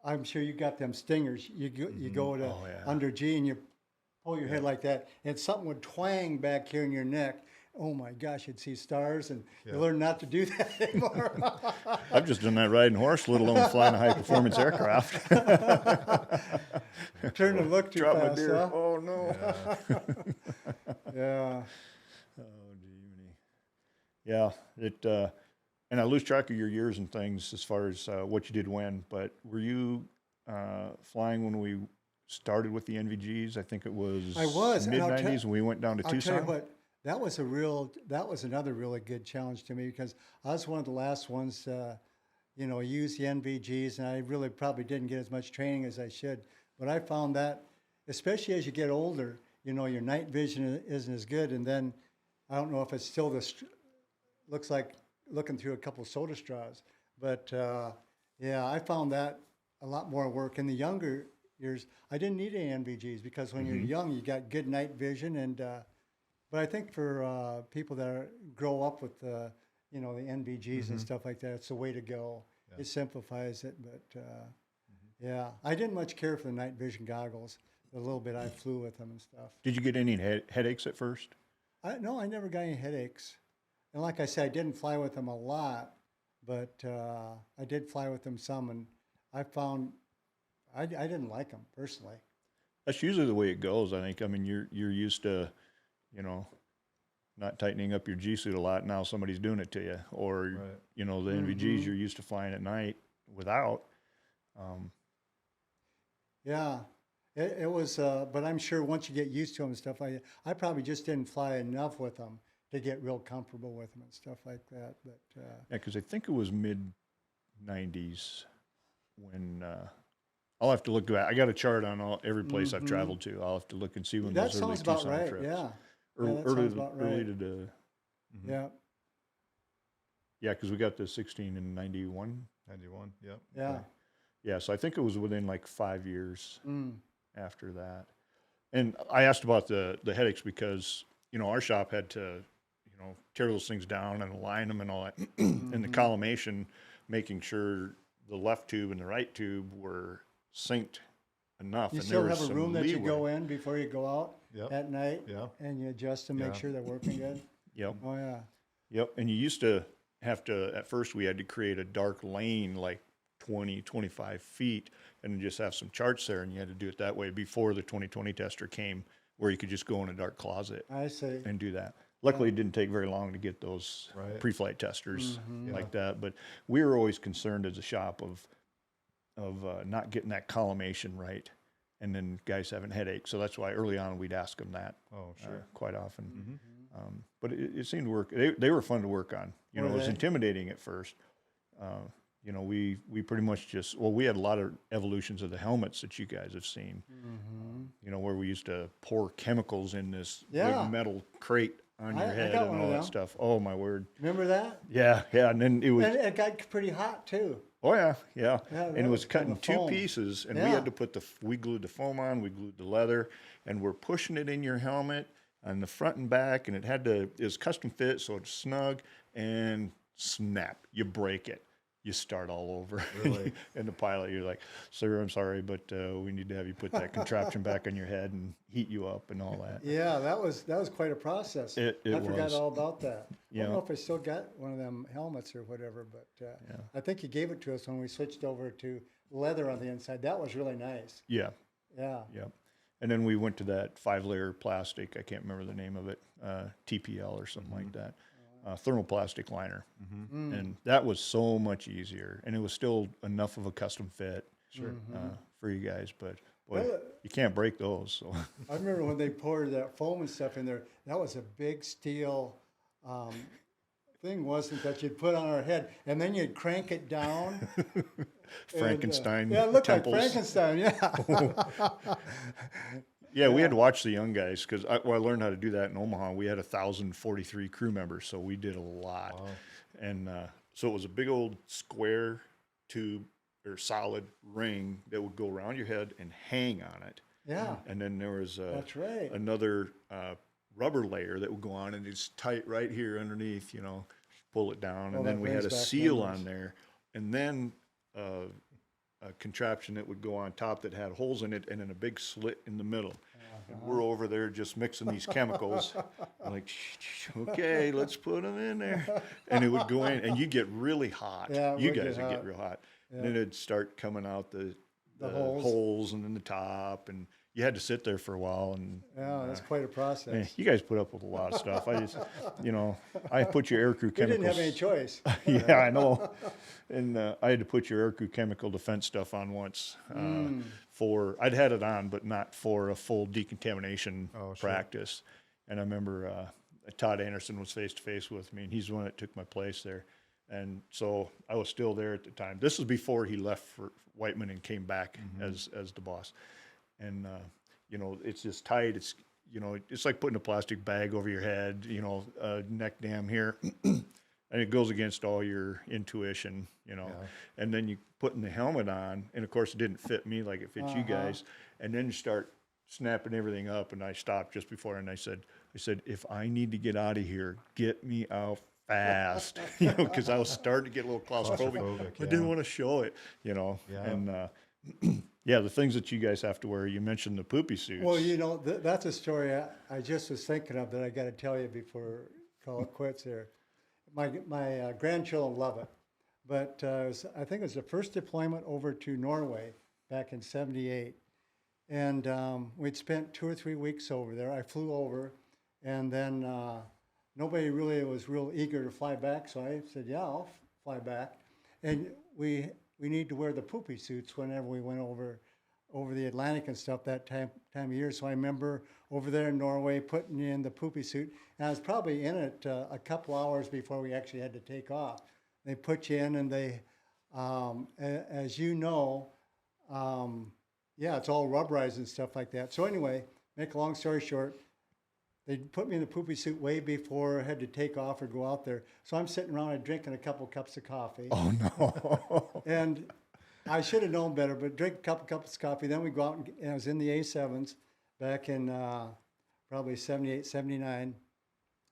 I'm sure you got them stingers. You go to Oh, yeah. under G and you pull your head like that, and something would twang back here in your neck. Oh my gosh, you'd see stars, and you learn not to do that anymore. I've just done that riding horse, let alone flying a high-performance aircraft. Turn and look too Drop my fast, deer. huh? Oh, no. Yeah. Oh, Jiminy. Yeah, and I lose track of your years and things as far as what you did when, but were you flying when we started with the NVGs? I think it was I was, and I'll mid-90s when we went down to I'll tell you Tucson. what, that was another really good challenge to me because I was one of the last ones to, use the NVGs, and I really probably didn't get as much training as I should. But I found that, especially as you get older, your night vision isn't as good. And then I don't know if it's still looks like looking through a couple soda straws. But yeah, I found that a lot more work. In the younger years, I didn't need any NVGs because when you're young, you got good night vision. And but I think for people that grow up with the NVGs and stuff like that, it's the way to go. Yeah. It simplifies it. But yeah, I didn't much care for the night vision goggles. The little bit I flew with them and stuff. Did you get any headaches at first? No, I never got any headaches. And like I said, I didn't fly with them a lot, but I did fly with them some, and I found I didn't like them personally. That's usually the way it goes, I think. I mean, you're used to, not tightening up your G suit a lot. Now somebody's doing it to you, or Right. the NVGs you're used to flying at night without. Yeah, it was, but I'm sure once you get used to them and stuff like that, I probably just didn't fly enough with them to get real comfortable with them and stuff like that. But Yeah, because I think it was mid-90s when I'll have to look back. I got a chart on every place I've traveled to. I'll have to look and see when that those early sounds about Tucson right. trips. Yeah. Early, that sounds about early right. to Yeah. yeah, because we got the 16 in 91. 91. Yep. Yeah. Yeah, so I think it was within like 5 years Mm. after that. And I asked about the headaches because, our shop had to, tear those things down and align them and all that. And the collimation, making sure the left tube and the right tube were synced enough. You and still there was have a some room that you leeway. go in before you go out Yep. at night, Yeah. and you adjust to make Yeah. sure they're working good. Yep. Oh yeah. Yep. And you used to have to, at first we had to create a dark lane, like 20, 25 feet, and then just have some charts there. And you had to do it that way before the 2020 tester came, where you could just go in a dark closet I see. and do that. Luckily, it didn't take very long to get those Right. pre-flight testers Mm-hmm. like that. But we were always concerned as a shop of not getting that collimation right, and then guys having headaches. So that's why early on we'd ask them that Oh, sure. quite often. Mm-hmm. But it seemed to work. They were fun to work on. It Were was they? intimidating at first. We pretty much we had a lot of evolutions of the helmets that you guys have seen. Where we used to pour chemicals in this Yeah. big metal crate on your I head got and one all of that them. stuff. Oh my word! Remember that? Yeah, and then it was. And it got pretty hot too. Oh yeah. Yeah, And that it was was cut from in the two foam. pieces, and we Yeah. had to we glued the foam on, we glued the leather, and we're pushing it in your helmet on the front and back, and it was custom fit, so it's snug, and snap, you break it. you start all over. Really? And the pilot, you're like, sir, I'm sorry, but we need to have you put that contraption back on your head and heat you up and all that. Yeah, that was quite a process. It I forgot was. all about that. I Yeah. don't know if I still got one of them helmets or whatever, but I think he gave it to us when we switched over to leather on the inside. That was really nice. Yeah, Yeah. yep. And then we went to that 5-layer plastic, I can't remember the name of it, TPL or something like that, thermoplastic liner. And that was so much easier. And it was still enough of a custom fit for you guys. But boy, Well, you can't break those. So I remember when they poured that foam and stuff in there, that was a big steel thing, wasn't it, that you'd put on our head, and then you'd crank it down. Frankenstein Yeah, it looked temples. like Frankenstein, yeah. Yeah, we had to watch the young guys because I learned how to do that in Omaha. We had 1,043 crew members, so we did a lot. Wow. And so it was a big old square tube or solid ring that would go around your head and hang on it. Yeah, And then there was that's right. another rubber layer that would go on, and it's tight right here underneath, you know, pull it down. Well, And that then we had a brings back seal memories. on there. And then a contraption that would go on top that had holes in it and then a big slit in the middle. And we're over there just mixing these chemicals. I'm like, okay, let's put them in there. And it would go in, and you get really hot. Yeah, it You would get guys would get hot. real hot. And then it'd start coming out the holes. holes and then the top. And you had to sit there for a while. And Yeah, that's quite a process. man, you guys put up with a lot of stuff. I just, you know, I put your aircrew We chemicals. didn't have any choice. Yeah, I know. And I had to put your aircrew chemical defense stuff on once I'd had it on, but not for a full decontamination practice. And I remember Todd Anderson was face to face with me, and he's the one that took my place there. And so I was still there at the time. This was before he left for Whiteman and came back as the boss. And you know, it's just tight. It's, you know, it's like putting a plastic bag over your head, you know, neck dam here. And it goes against all your intuition, you know. And then you putting the helmet on, and of course it didn't fit me like it fits you guys. And then you start snapping everything up, and I stopped just before, and I said, if I need to get out of here, get me out fast, you know, because I was starting to get a little claustrophobic. Claustrophobic, I didn't want to show it, you know. Yeah. And yeah, the things that you guys have to wear. You mentioned the poopy suits. Well, you know, that's a story I just was thinking of that I got to tell you before call it quits here. My grandchildren love it, but I think it was the first deployment over to Norway back in '78, and we'd spent 2 or 3 weeks over there. I flew over, and then nobody really was real eager to fly back, so I said, yeah, I'll fly back. And we need to wear the poopy suits whenever we went over the Atlantic and stuff that time of year. So I remember over there in Norway putting in the poopy suit, and I was probably in it a couple hours before we actually had to take off. They put you in, and they, as you know, yeah, it's all rubberized and stuff like that. So anyway, make a long story short, they put me in the poopy suit way before I had to take off or go out there. So I'm sitting around and drinking a couple cups of coffee. Oh no. And I should have known better, but drink a couple cups of coffee. Then we go out, and I was in the A7s back in probably 78, 79.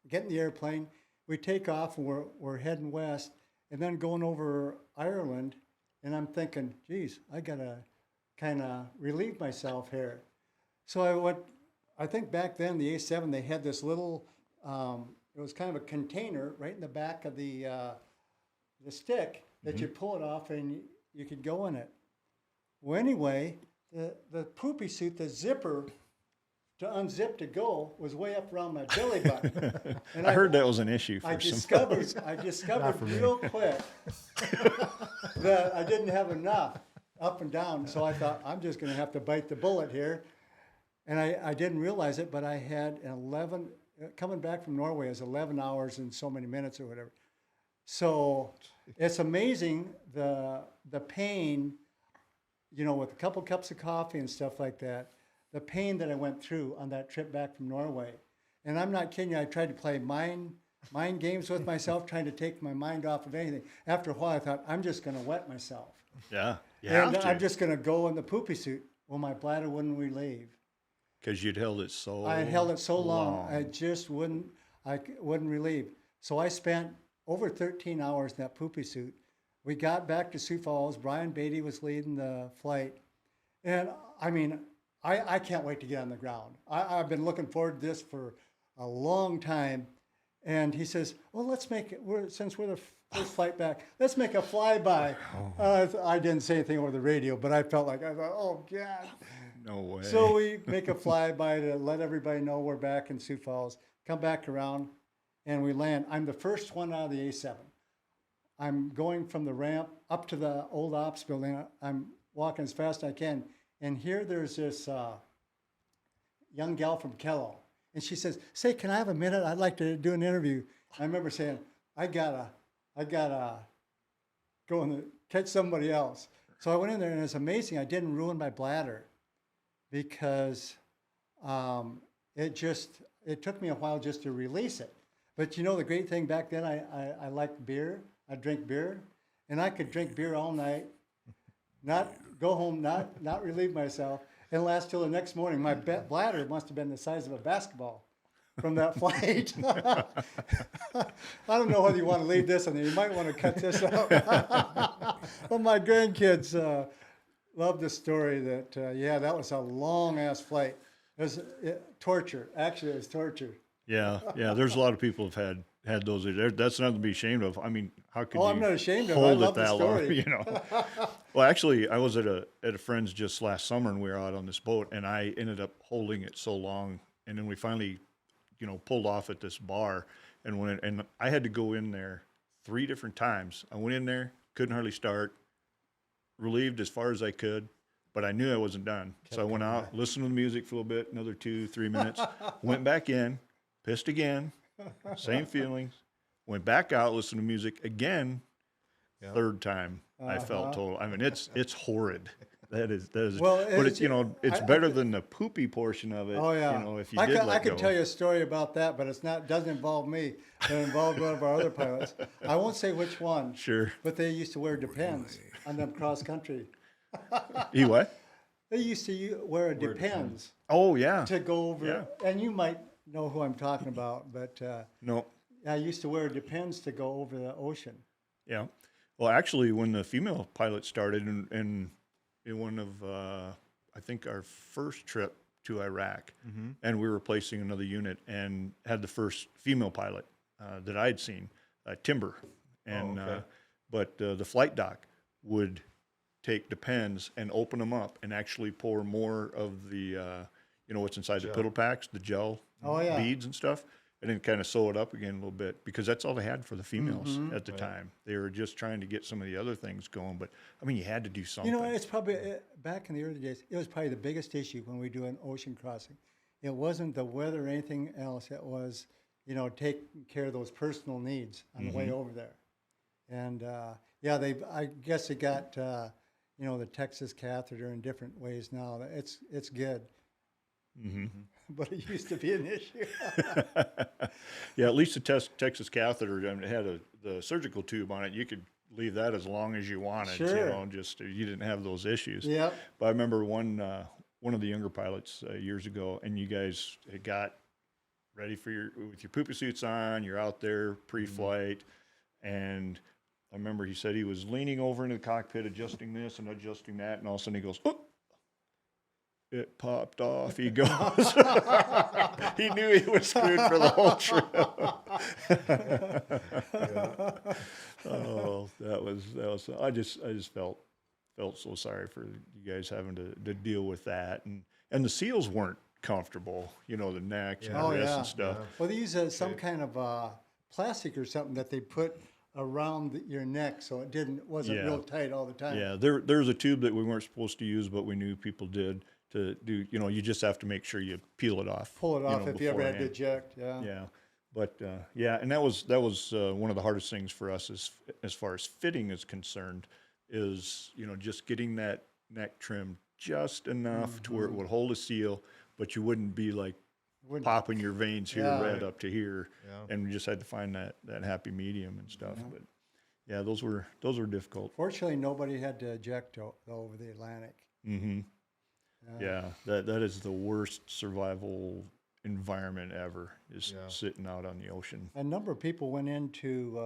Get in the airplane. We take off, and we're heading west, and then going over Ireland. And I'm thinking, geez, I got to kind of relieve myself here. So I think back then, the A7, they had this little, it was kind of a container right in the back of the stick that you pull it off and you could go in it. Well, anyway, the poopy suit, the zipper to unzip to go was way up around my belly button. And I heard that was an issue for I some. discovered real quick that I didn't have enough up and down. So I thought, I'm just going to have to bite the bullet here. And I didn't realize it, but I had coming back from Norway, it was 11 hours and so many minutes or whatever. So it's amazing the pain, you know, with a couple cups of coffee and stuff like that, the pain that I went through on that trip back from Norway. And I'm not kidding you, I tried to play mind games with myself, trying to take my mind off of anything. After a while, I thought, I'm just going to wet myself. Yeah. And I'm just going to go in the poopy suit. Well, my bladder wouldn't relieve. Because you'd held it so I had held it so long, I just wouldn't relieve. So I spent over 13 hours in that poopy suit we got back to Sioux Falls. Brian Beatty was leading the flight. And I mean, I can't wait to get on the ground. I've been looking forward to this for a long time. And he says, well, let's make it, since we're the first flight back, let's make a flyby. I didn't say anything over the radio, but I felt like, I thought, oh, God. No way. So we make a flyby to let everybody know we're back in Sioux Falls, come back around, and we land. I'm the first one out of the A7. I'm going from the ramp up to the old ops building. I'm walking as fast as I can. And here there's this young gal from Kello. And she says, say, can I have a minute? I'd like to do an interview. I remember saying, I gotta go and catch somebody else. So I went in there, and it's amazing. I didn't ruin my bladder because it took me a while just to release it. But you know, the great thing back then, I liked beer. I drink beer, and I could drink beer all night, not go home, not relieve myself, and last till the next morning. My bladder must have been the size of a basketball from that flight. I don't know whether you want to leave this in there. You might want to cut this out. Well, my grandkids love the story that, yeah, that was a long-ass flight. It was torture. Actually, it was torture. Yeah. There's a lot of people have had those. That's nothing to be ashamed of. I mean, how could you? I'm not ashamed of it. I hold love it the that long? story. You know. Well, actually, I was at a friend's just last summer, and we were out on this boat, and I ended up holding it so long, and then we finally, pulled off at this bar, and I had to go in there 3 different times. I went in there, couldn't hardly start, relieved as far as I could, but I knew I wasn't done. So I went out, listened to the music for a little bit, another 2-3 minutes, went back in, pissed again, same feelings, went back out, listened to music again, third time I felt total. I mean, it's horrid. That is. Well, but it's better than the poopy portion of it. Oh yeah. If you I could tell you a story about that, but doesn't involve me. It involved one of our other pilots. I won't say which one. Sure. But they used to wear Depends on them cross country. You what? They used to wear a Depends Oh yeah. to go over. Yeah. And you might know who I'm talking about, but No. I used to wear Depends to go over the ocean. Yeah. Well, actually, when the female pilot started, in one of, I think our first trip to Iraq, and we were replacing another unit, and had the first female pilot that I'd seen, Timber, and but the flight doc would take Depends and open them up and actually pour more of the, what's inside the piddle packs, the gel beads and stuff, and then kind of sew it up again a little bit, because that's all they had for the females at the time. They were just trying to get some of the other things going, but I mean, you had to do something. It's probably, back in the early days, it was probably the biggest issue when we do an ocean crossing. It wasn't the weather or anything else. It was, taking care of those personal needs on the way over there. And I guess it got, the Texas catheter in different ways now. It's good. But it used to be an issue. Yeah, at least the Texas catheter, I mean, it had the surgical tube on it. You could leave that as long as you wanted. Sure. You didn't have those issues. Yeah. But I remember one of the younger pilots years ago, and you guys had got ready with your poopy suits on. You're out there pre-flight, and I remember he said he was leaning over into the cockpit, adjusting this and adjusting that, and all of a sudden he goes, "Oh!" It popped off. He goes. He knew he was screwed for the whole trip. Oh, that was. I just felt so sorry for you guys having to deal with that, and the SEALs weren't comfortable. The necks and the wrists and stuff. Yeah. Well, they use some kind of plastic or something that they put around your neck, so it wasn't real tight all the time. Yeah, there's a tube that we weren't supposed to use, but we knew people did. To do, you just have to make sure you peel it off. Pull it off if you ever had to eject. Yeah. Yeah, but and that was one of the hardest things for us as far as fitting is concerned, is just getting that neck trimmed just enough to where it would hold a seal, but you wouldn't be like popping your veins here right up to here, and we just had to find that happy medium and stuff. But yeah, those were difficult. Fortunately, nobody had to eject over the Atlantic. Yeah, that is the worst survival environment ever, is sitting out on the ocean. A number of people went into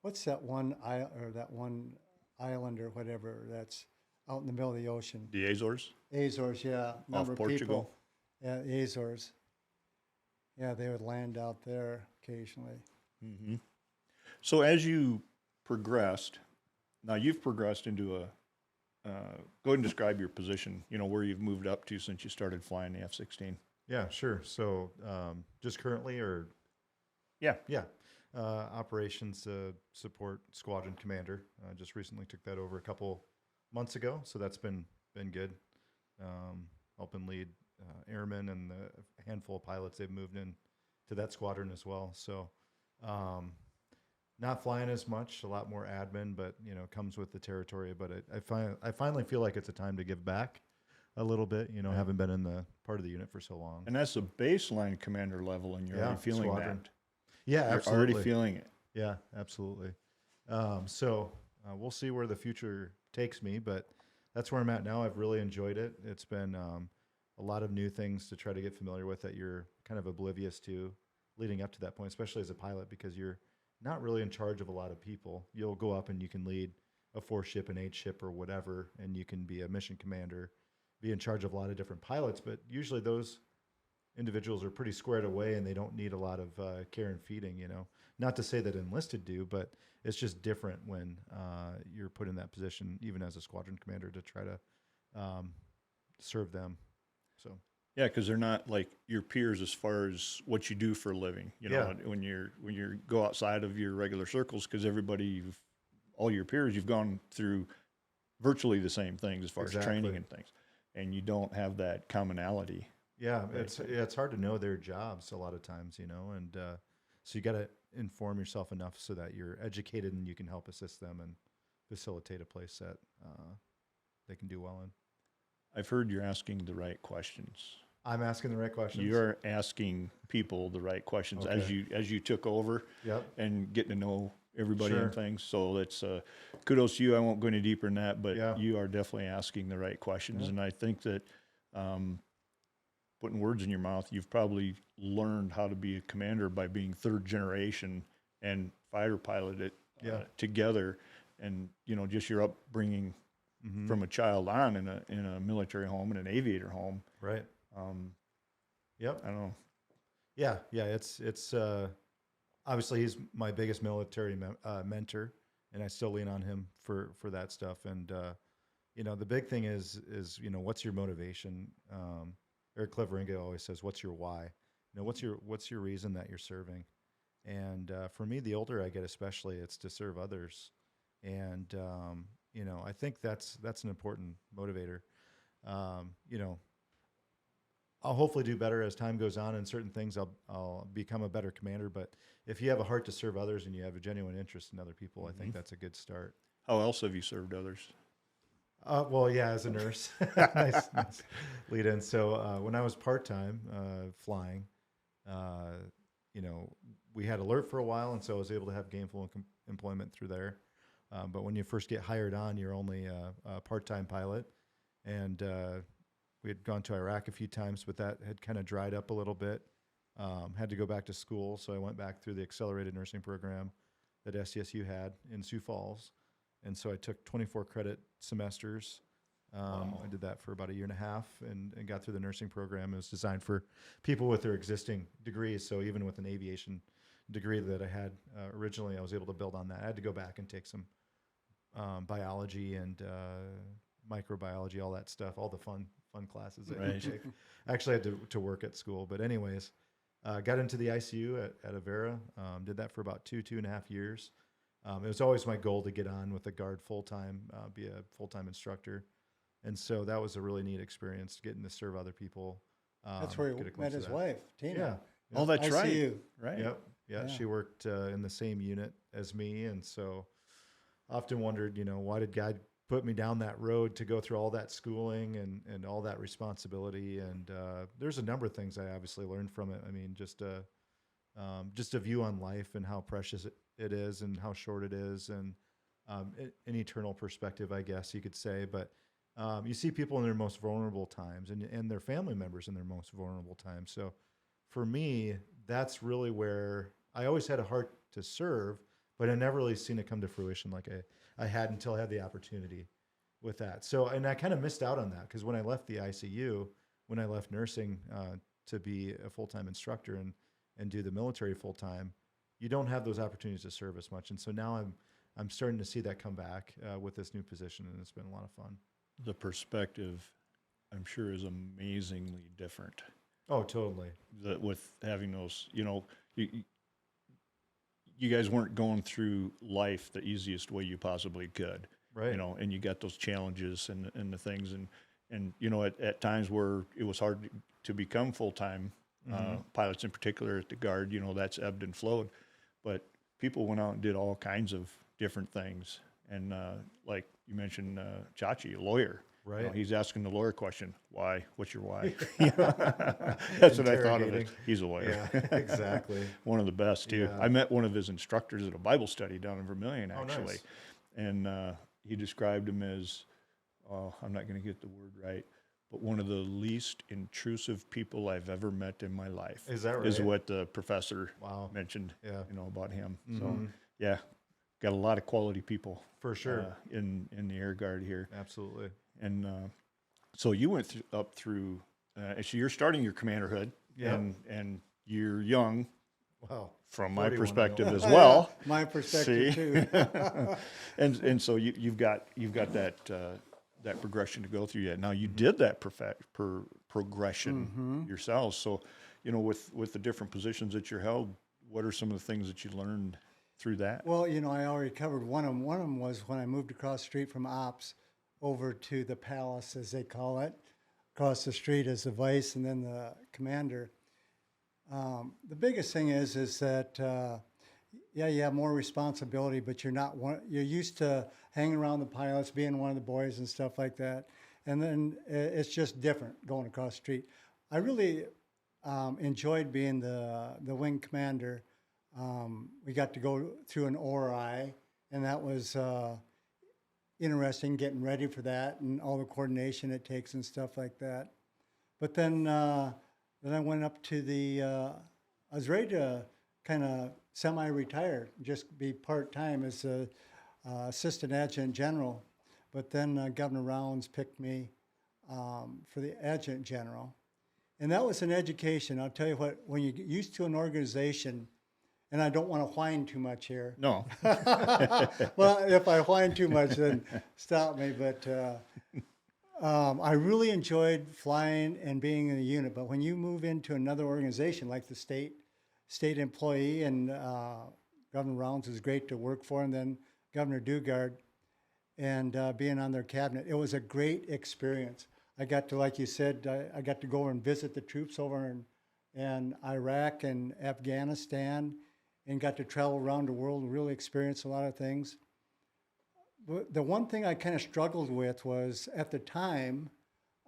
what's that one island or that one island or whatever that's out in the middle of the ocean. The Azores? Azores, yeah. Number of Portugal? people. Yeah, Azores. Yeah, they would land out there occasionally. Mm-hmm. So as you progressed, now you've progressed into a, go ahead and describe your position, where you've moved up to since you started flying the F-16. Yeah, sure. So just currently, or Yeah. operations support squadron commander. Just recently took that over a couple months ago, so that's been good. Helping lead airmen and the handful of pilots they've moved in to that squadron as well. So not flying as much, a lot more admin, but comes with the territory. But I finally feel like it's a time to give back a little bit. Having been in the part of the unit for so long. And that's a baseline commander level, and you're already feeling squadron. that. Yeah, You're absolutely. already feeling it. Yeah, absolutely. So we'll see where the future takes me, but that's where I'm at now. I've really enjoyed it. It's been a lot of new things to try to get familiar with that you're kind of oblivious to leading up to that point, especially as a pilot, because you're not really in charge of a lot of people. You'll go up and you can lead a 4-ship, an 8-ship, or whatever, and you can be a mission commander, be in charge of a lot of different pilots, but usually those individuals are pretty squared away and they don't need a lot of care and feeding, Not to say that enlisted do, but it's just different when you're put in that position, even as a squadron commander, to try to serve them. So Yeah, because they're not like your peers as far as what you do for a living. When you go outside of your regular circles, because all your peers, you've gone through virtually the same things as far as training and things, and you don't have that commonality. Yeah, it's hard to know their jobs a lot of times, and so you got to inform yourself enough so that you're educated and you can help assist them and facilitate a place that they can do well in. I've heard you're asking the right questions. I'm asking the right questions. You're asking people the right questions as you took over. Yep. And getting to know everybody Sure. and things. So that's kudos to you. I won't go any deeper than that, but Yeah. you are definitely asking the right questions. Yeah. And I think that putting words in your mouth, you've probably learned how to be a commander by being third generation and fighter piloted together. And, just your upbringing from a child on in a military home and an aviator home. Right. Yep. I don't know. Yeah. It's obviously he's my biggest military mentor, and I still lean on him for that stuff. And the big thing is what's your motivation? Eric Cleveringa always says, "What's your why?" What's your reason that you're serving? And for me, the older I get, especially, it's to serve others. And I think that's an important motivator. I'll hopefully do better as time goes on in certain things. I'll become a better commander. But if you have a heart to serve others and you have a genuine interest in other people, I think that's a good start. How else have you served others? Well, yeah, as a nurse. nice lead in. So when I was part-time flying, we had alert for a while, and so I was able to have gainful employment through there. But when you first get hired on, you're only a part-time pilot. And we had gone to Iraq a few times, but that had kind of dried up a little bit. Had to go back to school, so I went back through the accelerated nursing program that SDSU had in Sioux Falls. And so I took 24 credit semesters. I did that for about a year and a half and got through the nursing program. It was designed for people with their existing degrees. So even with an aviation degree that I had originally, I was able to build on that. I had to go back and take some biology and microbiology, all that stuff, all the fun classes that you take. I actually had to work at school. But anyways, got into the ICU at Avera. Did that for about 2.5 years. It was always my goal to get on with the Guard full-time, be a full-time instructor. And so that was a really neat experience, getting to serve other people. That's where he get a glimpse met of his that. wife, Tina. Yeah. Oh, that's right. ICU. Right. Yep. Yeah. She worked in the same unit as me. And so often wondered, why did God put me down that road to go through all that schooling and all that responsibility? And there's a number of things I obviously learned from it. I mean, just a view on life and how precious it is and how short it is, and an eternal perspective, I guess you could say. But you see people in their most vulnerable times and their family members in their most vulnerable times. So for me, that's really where I always had a heart to serve, but I never really seen it come to fruition like I had until I had the opportunity with that. So, and I kind of missed out on that because when I left the ICU, when I left nursing to be a full-time instructor and do the military full-time, you don't have those opportunities to serve as much. And so now I'm starting to see that come back with this new position, and it's been a lot of fun. The perspective, I'm sure, is amazingly different. Oh, totally. That with having those, you guys weren't going through life the easiest way you possibly could, Right. and you got those challenges and the things, and at times where it was hard to become full-time pilots in particular at the Guard, that's ebbed and flowed, but people went out and did all kinds of different things. And like you mentioned, Chachi, a lawyer, Right. he's asking the lawyer question, why? What's your why? That's what I thought of it. Interrogating. He's a lawyer. Yeah, exactly. One of the best too. Yeah. I met one of his instructors at a Bible study down in Vermilion, Oh, actually, nice. and he described him as, I'm not going to get the word right, but one of the least intrusive people I've ever met in my life. Is that Is right? what the professor Wow. mentioned. Yeah. About him. So Mhm. yeah, got a lot of quality people For sure. in the Air Guard here, Absolutely. and so you went up through. So you're starting your commanderhood, Yeah. and you're young. Wow. From my 41 perspective now. as well. My perspective See? too. and so you've got that progression to go through yet. Now you did that progression yourselves. So, with the different positions that you held, what are some of the things that you learned through that? Well, I already covered one of them. One of them was when I moved across the street from ops over to the palace, as they call it, across the street as the vice and then the commander. The biggest thing is that you have more responsibility, but you're used to hanging around the pilots, being one of the boys and stuff like that, and then it's just different going across the street. I really enjoyed being the wing commander. We got to go through an ORI, and that was interesting, getting ready for that and all the coordination it takes and stuff like that. But then I went up to I was ready to kind of semi-retire, just be part-time as a assistant adjutant general. But then Governor Rounds picked me for the adjutant general. And that was an education. I'll tell you what, when you get used to an organization, and I don't want to whine too much here. No. Well, if I whine too much, then stop me. But I really enjoyed flying and being in the unit. But when you move into another organization like the state employee, and Governor Rounds is great to work for, and then Governor Dugard, and being on their cabinet, it was a great experience. I got to, like you said, I got to go over and visit the troops over in Iraq and Afghanistan, and got to travel around the world and really experience a lot of things. But the one thing I kind of struggled with was, at the time,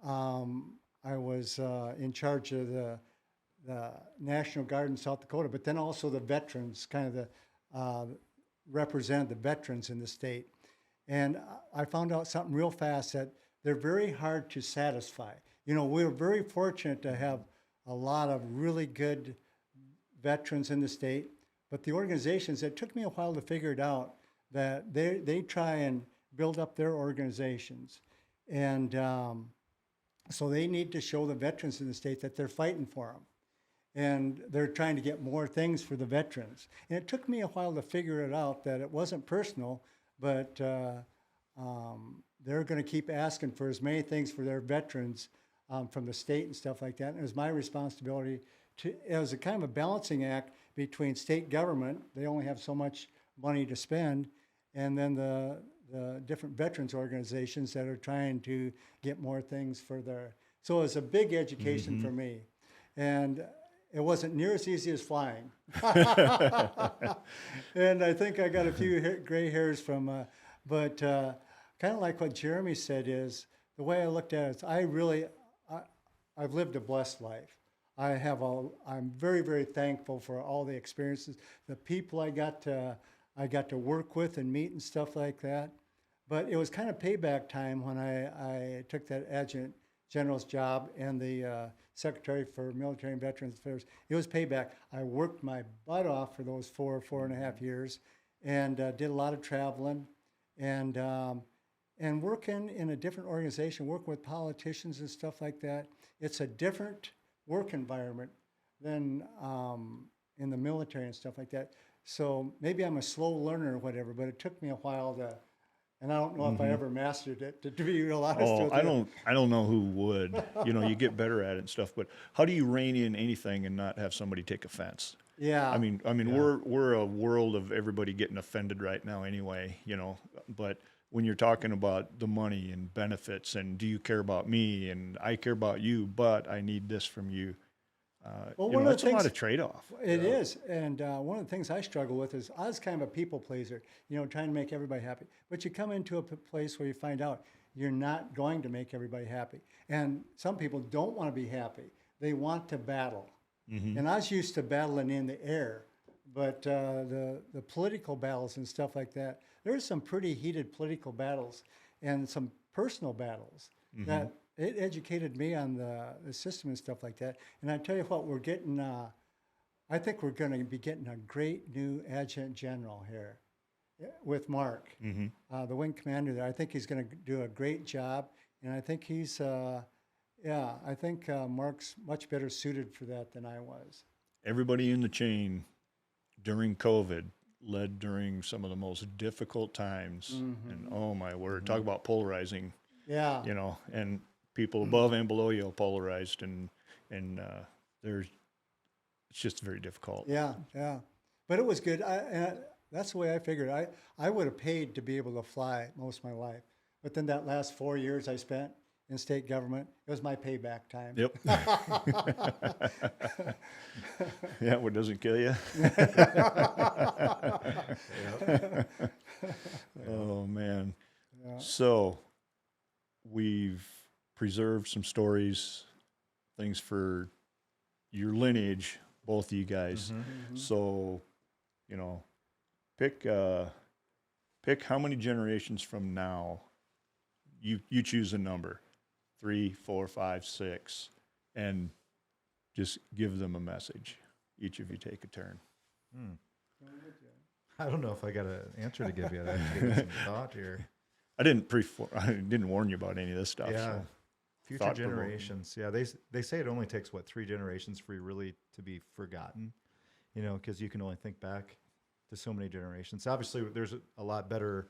I was in charge of the National Guard in South Dakota, but then also the veterans, kind of represent the veterans in the state. And I found out something real fast, that they're very hard to satisfy. We're very fortunate to have a lot of really good veterans in the state, but the organizations, it took me a while to figure it out, that they try and build up their organizations. And so they need to show the veterans in the state that they're fighting for them. And they're trying to get more things for the veterans. And it took me a while to figure it out, that it wasn't personal, but they're going to keep asking for as many things for their veterans from the state and stuff like that. And it was my responsibility it was a kind of a balancing act between state government, they only have so much money to spend, and then the different veterans organizations that are trying to get more things for so it was a big education for me. And it wasn't near as easy as flying. And I think I got a few gray hairs from, but kind of like what Jeremy said, is the way I looked at it, I've lived a blessed life. I'm very, very thankful for all the experiences, the people I got to work with and meet and stuff like that. But it was kind of payback time when I took that adjutant general's job and the secretary for Military and Veterans Affairs. It was payback. I worked my butt off for those 4.5 years, and did a lot of traveling, and working in a different organization, working with politicians and stuff like that. It's a different work environment than in the military and stuff like that. So maybe I'm a slow learner or whatever, but it took me a while to, and I don't know if I ever mastered it, to be real honest Oh, with I you. don't know who would. You know, you get better at it and stuff. But how do you rein in anything and not have somebody take offense? Yeah. I mean, we're a world of everybody getting offended right now, anyway. You know, but when you're talking about the money and benefits, and do you care about me, and I care about you, but I need this from you. Well, You one know, of it's the a lot things- of trade-off. It is, and one of the things I struggle with is I was kind of a people pleaser, you know, trying to make everybody happy. But you come into a place where you find out you're not going to make everybody happy, and some people don't want to be happy; they want to battle. And I was used to battling in the air, but the political battles and stuff like that. There's some pretty heated political battles and some personal battles that it educated me on the system and stuff like that. And I tell you what, we're getting, I think we're going to be getting a great new adjutant general here with Mark, the wing commander there. I think he's going to do a great job. And I think he's, I think Mark's much better suited for that than I was. Everybody in the chain during COVID led during some of the most difficult times. And oh my word, talk about polarizing. Yeah. You know, and people above and below you are polarized, and there's it's just very difficult. Yeah, yeah. But it was good. That's the way I figured. I would have paid to be able to fly most of my life. But then that last 4 years I spent in state government, it was my payback time. Yep. Yeah, what doesn't kill you? Oh man. So we've preserved some stories, things for your lineage, both of you guys. So, you know, pick how many generations from now. You choose a number, 3, 4, 5, 6, and just give them a message. Each of you take a turn. I don't know if I got an answer to give you. I have to give you some thought here. I didn't warn you about any of this stuff. Yeah. So. Future Thought-provoking. generations. Yeah, they say it only takes 3 generations for you really to be forgotten, you know, because you can only think back to so many generations. Obviously, there's a lot better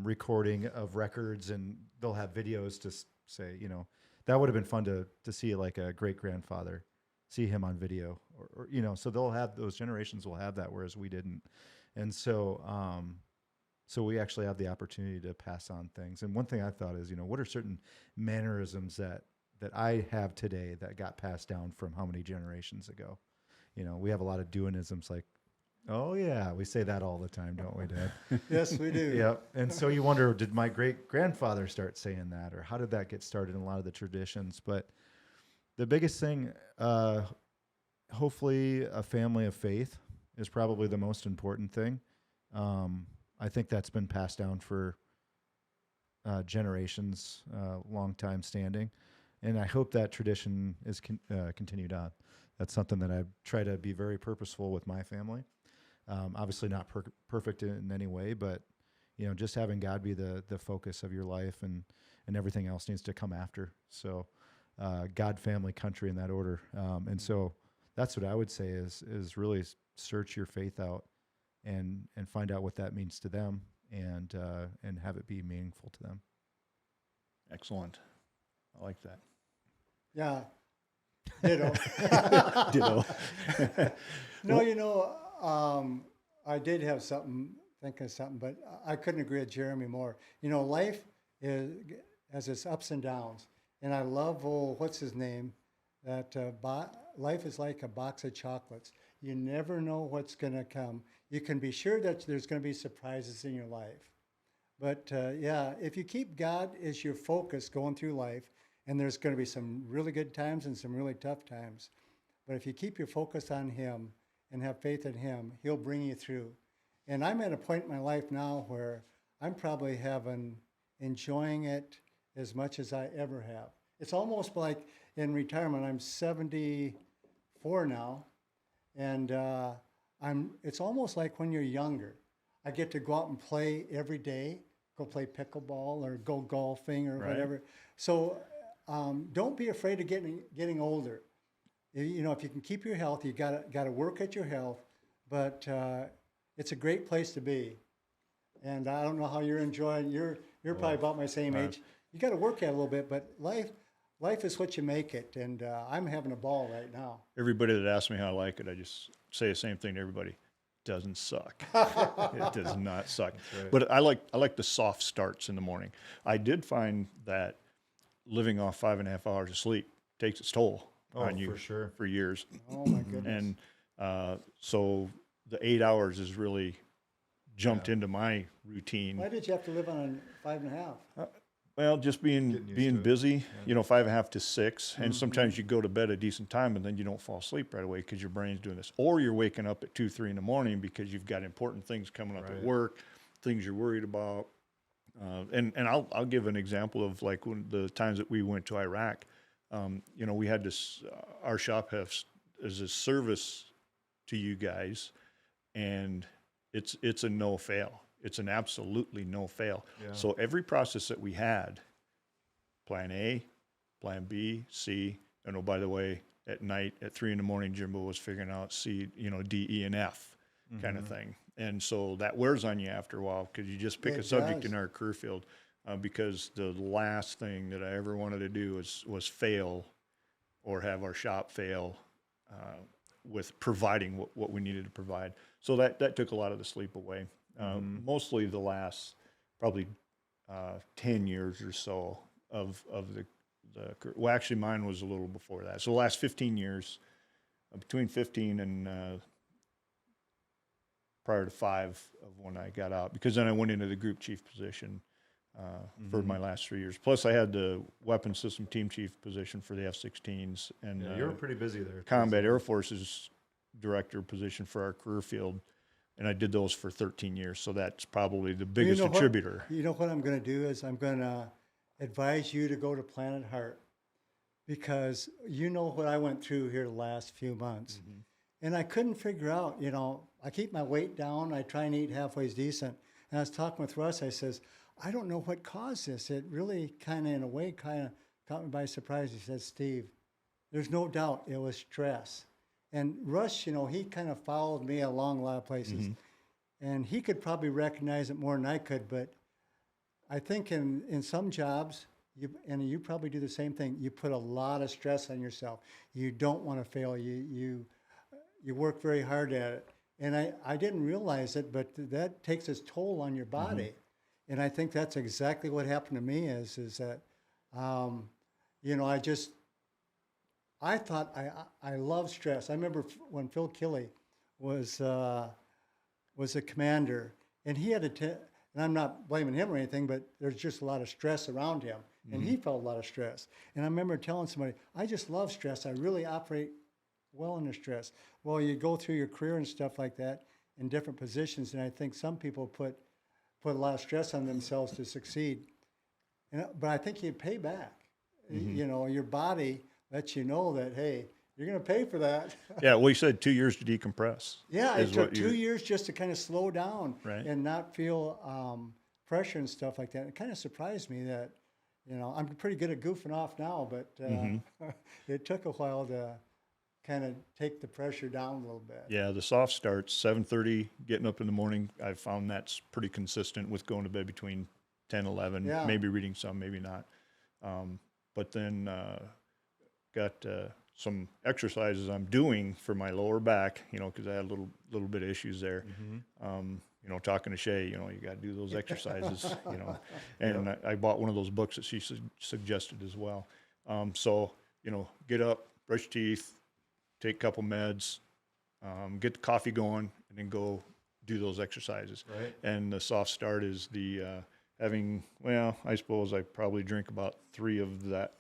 recording of records, and they'll have videos to say, you know, that would have been fun to see, like a great grandfather, see him on video, or you know, so they'll have, those generations will have that, whereas we didn't, and so so we actually have the opportunity to pass on things. And one thing I thought is, you know, what are certain mannerisms that I have today that got passed down from how many generations ago? You know, we have a lot of Doohenisms, like, oh yeah, we say that all the time, don't we, Dad? Yes, we do. Yep. And so you wonder, did my great grandfather start saying that, or how did that get started in a lot of the traditions? But the biggest thing, hopefully, a family of faith is probably the most important thing. I think that's been passed down for generations, long time standing, and I hope that tradition is continued on. That's something that I try to be very purposeful with my family. Obviously not perfect in any way, but you know, just having God be the focus of your life, and everything else needs to come after. So God, family, country, in that order. And so that's what I would say is really search your faith out and find out what that means to them, and have it be meaningful to them. Excellent. I like that. Yeah. Ditto. Ditto. No, you know, I did have thinking of something, but I couldn't agree with Jeremy more. You know, life has its ups and downs. And I love, what's his name? That life is like a box of chocolates. You never know what's going to come. You can be sure that there's going to be surprises in your life. But yeah, if you keep God as your focus going through life, and there's going to be some really good times and some really tough times. But if you keep your focus on Him and have faith in Him, He'll bring you through. And I'm at a point in my life now where I'm probably enjoying it as much as I ever have. It's almost like in retirement, I'm 74 now, and it's almost like when you're younger. I get to go out and play every day go play pickleball or go golfing or Right. whatever. So don't be afraid of getting older. You know, if you can keep your health, you gotta work at your health. But it's a great place to be. And I don't know how you're enjoying. You're probably about my same age. You got to work at it a little bit, but life is what you make it. And I'm having a ball right now. Everybody that asks me how I like it, I just say the same thing to everybody. Doesn't suck. It does not suck. right. But I like the soft starts in the morning. I did find that living off 5.5 hours of sleep takes its toll on you for sure. for years. Oh my goodness. And so the 8 hours has really jumped into my routine. Why did you have to live on 5.5? Well, just Getting used being to it. busy, you know, 5.5 to 6, and sometimes you go to bed a decent time and then you don't fall asleep right away because your brain's doing this, or you're waking up at 2, 3 in the morning because you've got important things coming up at Right. work, things you're worried about. And I'll give an example of like when the times that we went to Iraq. You know, we had this. Our shop has is a service to you guys, and it's a no fail. It's an absolutely no fail. Yeah. So every process that we had, plan A, plan B, C, and oh, by the way, at night at 3 in the morning, Jimbo was figuring out C, you know, D, E, and F kind of thing. And so that wears on you after a while because you just pick It a subject does. in our career field. Because the last thing that I ever wanted to do was fail or have our shop fail with providing what we needed to provide. So that took a lot of the sleep away. Mostly the last probably 10 years or so of the well, actually mine was a little before that. So the last 15 years, between 15 and prior to 5 of when I got out, because then I went into the group chief position for my last 3 years. Plus I had the weapons system team chief position for the F-16s and Yeah, you were pretty busy there. Combat Air Forces director position for our career field. And I did those for 13 years. So that's probably the biggest You know what? contributor. You know what I'm going to do is I'm going to advise you to go to Planet Heart because you know what I went through here the last few months. And I couldn't figure out, you know, I keep my weight down. I try and eat halfway decent. And I was talking with Russ. I says, I don't know what caused this. It really kind of, in a way, kind of caught me by surprise. He said, Steve, there's no doubt it was stress. And Russ, you know, he kind of followed me along a lot of places. And he could probably recognize it more than I could. But I think in some jobs, you probably do the same thing, you put a lot of stress on yourself. You don't want to fail. You work very hard at it. And I didn't realize it, but that takes its toll on your body. And I think that's exactly what happened to me is that, you know, I thought I love stress. I remember when Phil Killey was a commander, and he had and I'm not blaming him or anything, but there's just a lot of stress around him, and he felt a lot of stress. And I remember telling somebody, I just love stress. I really operate well under stress. Well, you go through your career and stuff like that in different positions, and I think some people put a lot of stress on themselves to succeed. But I think you pay back. You know, your body lets you know that, hey, you're going to pay for that. Yeah, well, you said 2 years to decompress. Yeah, is it took what 2 years just to kind of slow down Right. and not feel pressure and stuff like that. It kind of surprised me that, you know, I'm pretty good at goofing off now, but it took a while to kind of take the pressure down a little bit. Yeah, the soft starts, 7:30, getting up in the morning. I've found that's pretty consistent with going to bed between 10, 11, Yeah. maybe reading some, maybe not. But then got some exercises I'm doing for my lower back, you know, because I had a little bit of issues there. You know, talking to Shay, you know, you got to do those exercises, you know. And I bought one of those books that she suggested as well. So, you know, get up, brush your teeth, take a couple meds, get the coffee going, and then go do those exercises. Right. And the soft start is the having, well, I suppose I probably drink about 3 of that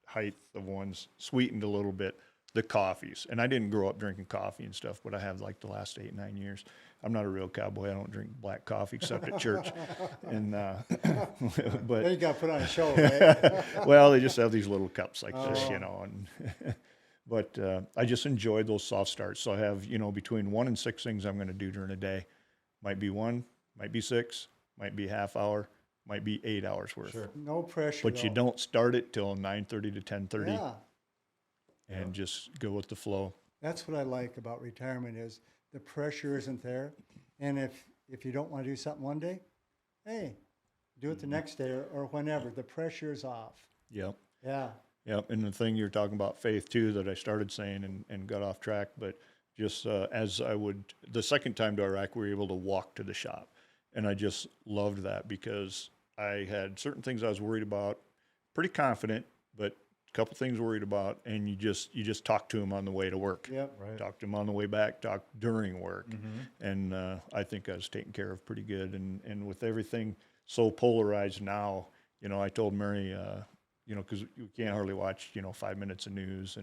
height of ones, sweetened a little bit, the coffees. And I didn't grow up drinking coffee and stuff, but I have like the last 8, 9 years. I'm not a real cowboy. I don't drink black coffee except at church. And Then but you got to put on a show, right? well, they just have these little cups like this, you know. And but I just enjoy those soft starts. So I have, you know, between 1 and 6 things I'm going to do during a day. Might be 1, might be 6, might be half hour, might be 8 hours worth. Sure. No pressure. But you though. don't start it till 9:30 to 10:30 Yeah, and just go with the flow. that's what I like about retirement is the pressure isn't there. And if you don't want to do something one day, hey, do it the next day or whenever. The pressure is off. Yep. Yeah. Yep. And the thing you're talking about faith too, that I started saying and got off track, but just as I would, the second time to Iraq, we were able to walk to the shop. And I just loved that because I had certain things I was worried about, pretty confident, but a couple things worried about. And you just talk to them on the way to work. Yep. Right. Talk to them on the way back, talk during work. And I think I was taken care of pretty good. And with everything so polarized now, I told Mary, because you can't hardly watch, 5 minutes of news.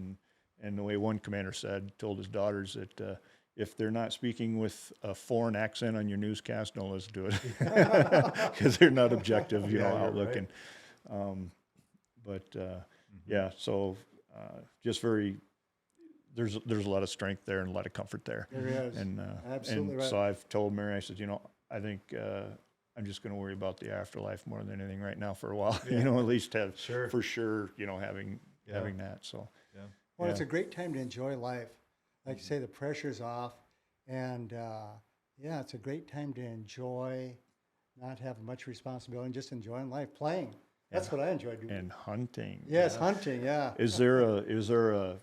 And the way one commander told his daughters that if they're not speaking with a foreign accent on your newscast, don't listen to it because they're not objective, Yeah, you're outlook. right. And yeah, so just there's a lot of strength there and a lot of comfort there. There is. And Absolutely and right. so I've told Mary, I said, I think I'm just going to worry about the afterlife more than anything right now for a while. Yeah. At least have Sure. for sure, having that. So Yeah. Well, it's Yeah. a great time to enjoy life. Like you say, the pressure's off. And yeah, it's a great time to enjoy, not have much responsibility, and just enjoying life, playing. That's what I enjoy doing. and hunting. Yes, hunting, yeah. Is there a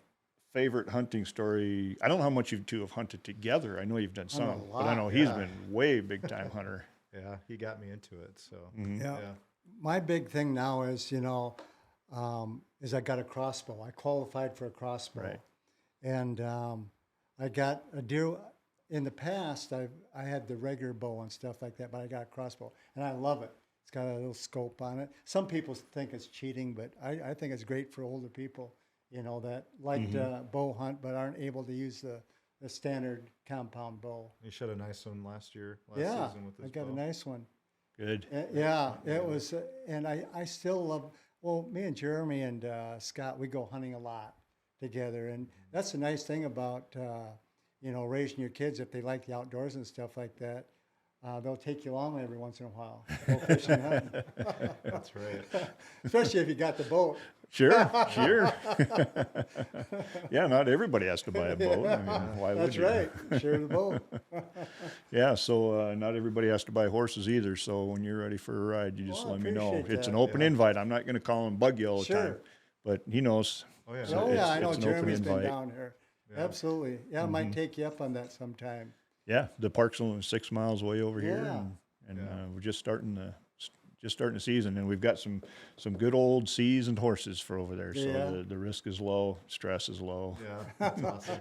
favorite hunting story? I don't know how much you two have hunted together. I know you've done some, but I know he's yeah. been way big time hunter. Yeah, he got me into it. So Yeah. yeah. My big thing now is, is I got a crossbow. I qualified for a crossbow. Right. And I got a deer. In the past, I had the regular bow and stuff like that, but I got a crossbow, and I love it. It's got a little scope on it. Some people think it's cheating, but I think it's great for older people, that like to bow hunt but aren't able to use the standard compound bow. He shot a nice one last Yeah, season with his I got bow. a nice one. Good. Yeah, it was, and I still love. Well, me and Jeremy and Scott, we go hunting a lot together, and that's the nice thing about raising your kids. If they like the outdoors and stuff like that, they'll take you along every once in a while, go fishing, hunting. That's right. Especially if you got the boat. Sure. Yeah, not everybody has to buy a boat. I mean, why would That's you? right. Share the boat. Yeah, so not everybody has to buy horses either. So when you're ready for a ride, you just Well, I let me know. appreciate It's that. an open Yeah. invite. I'm not going to call him bug you all the time, Sure. but he knows. Oh yeah. So Oh it's- yeah, I know it's an open Jeremy's been invite. down here. Yeah. Absolutely. Yeah, I might take you up on that sometime. Yeah, the park's only 6 miles away over here, Yeah. and Yeah. we're just starting the season, and we've got some good old seasoned horses for over there. So Yeah. the risk is low, stress is low, Yeah, that's awesome.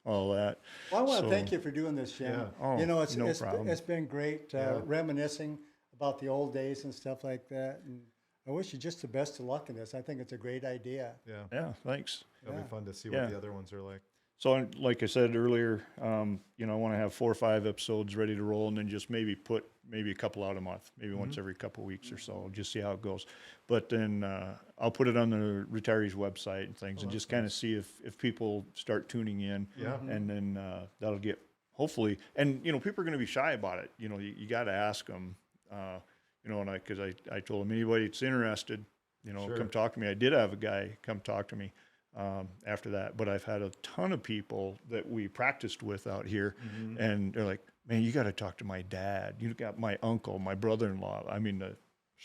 all that. Well, I want So- to thank you for doing this, Jim. Yeah. Oh, It's no problem. it's been great Yeah. reminiscing about the old days and stuff like that. And I wish you just the best of luck in this. I think it's a great idea. Yeah, Yeah, thanks. it'll Yeah. be fun to see Yeah. what the other ones are like. So, like I said earlier, I want to have 4 or 5 episodes ready to roll, and then just maybe put a couple out a month, maybe once every couple of weeks or so, just see how it goes. But then I'll put it on the retirees' website and things, and just kind of see if people start tuning in. Yeah. And then that'll get hopefully, and people are going to be shy about it. You got to ask them. And because I told them anybody that's interested, Sure. come talk to me. I did have a guy come talk to me. After that, but I've had a ton of people that we practiced with out here, and they're like, "Man, you got to talk to my dad. You got my uncle, my brother-in-law." I mean,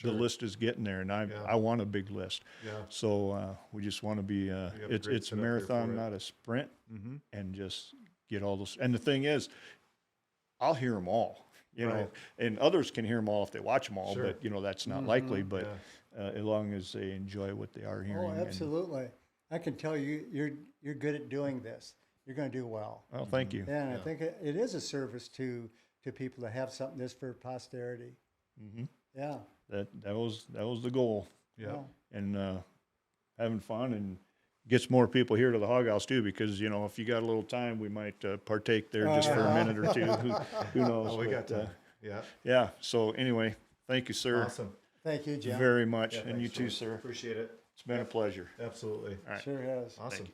the list is getting there, and I want a big list. Yeah. So we just want to be. have a It's great a setup there marathon, for it. not a sprint, Mm-hmm. and just get all those. And the thing is, I'll hear them all. Right. And others can hear them all if they watch them all, Sure. but that's not likely. But Yeah. as long as they enjoy what they are hearing. Oh, and- absolutely. I can tell you're good at doing this. You're going to do well. well, thank you. And I think it is a service to people to have something this for posterity. Mm-hmm. Yeah. That was the goal, Yeah. and having fun, and gets more people here to the Hog House too. Because if you got a little time, we might partake there just for a minute or two. Who knows? Oh, we got But, time. Yeah. yeah. So anyway, thank you, sir, Awesome. Thank you, Jim. very much, Yeah, and you thanks, too, Jim. sir. Appreciate it. It's been a pleasure. Absolutely. All right. Sure has. Awesome. you.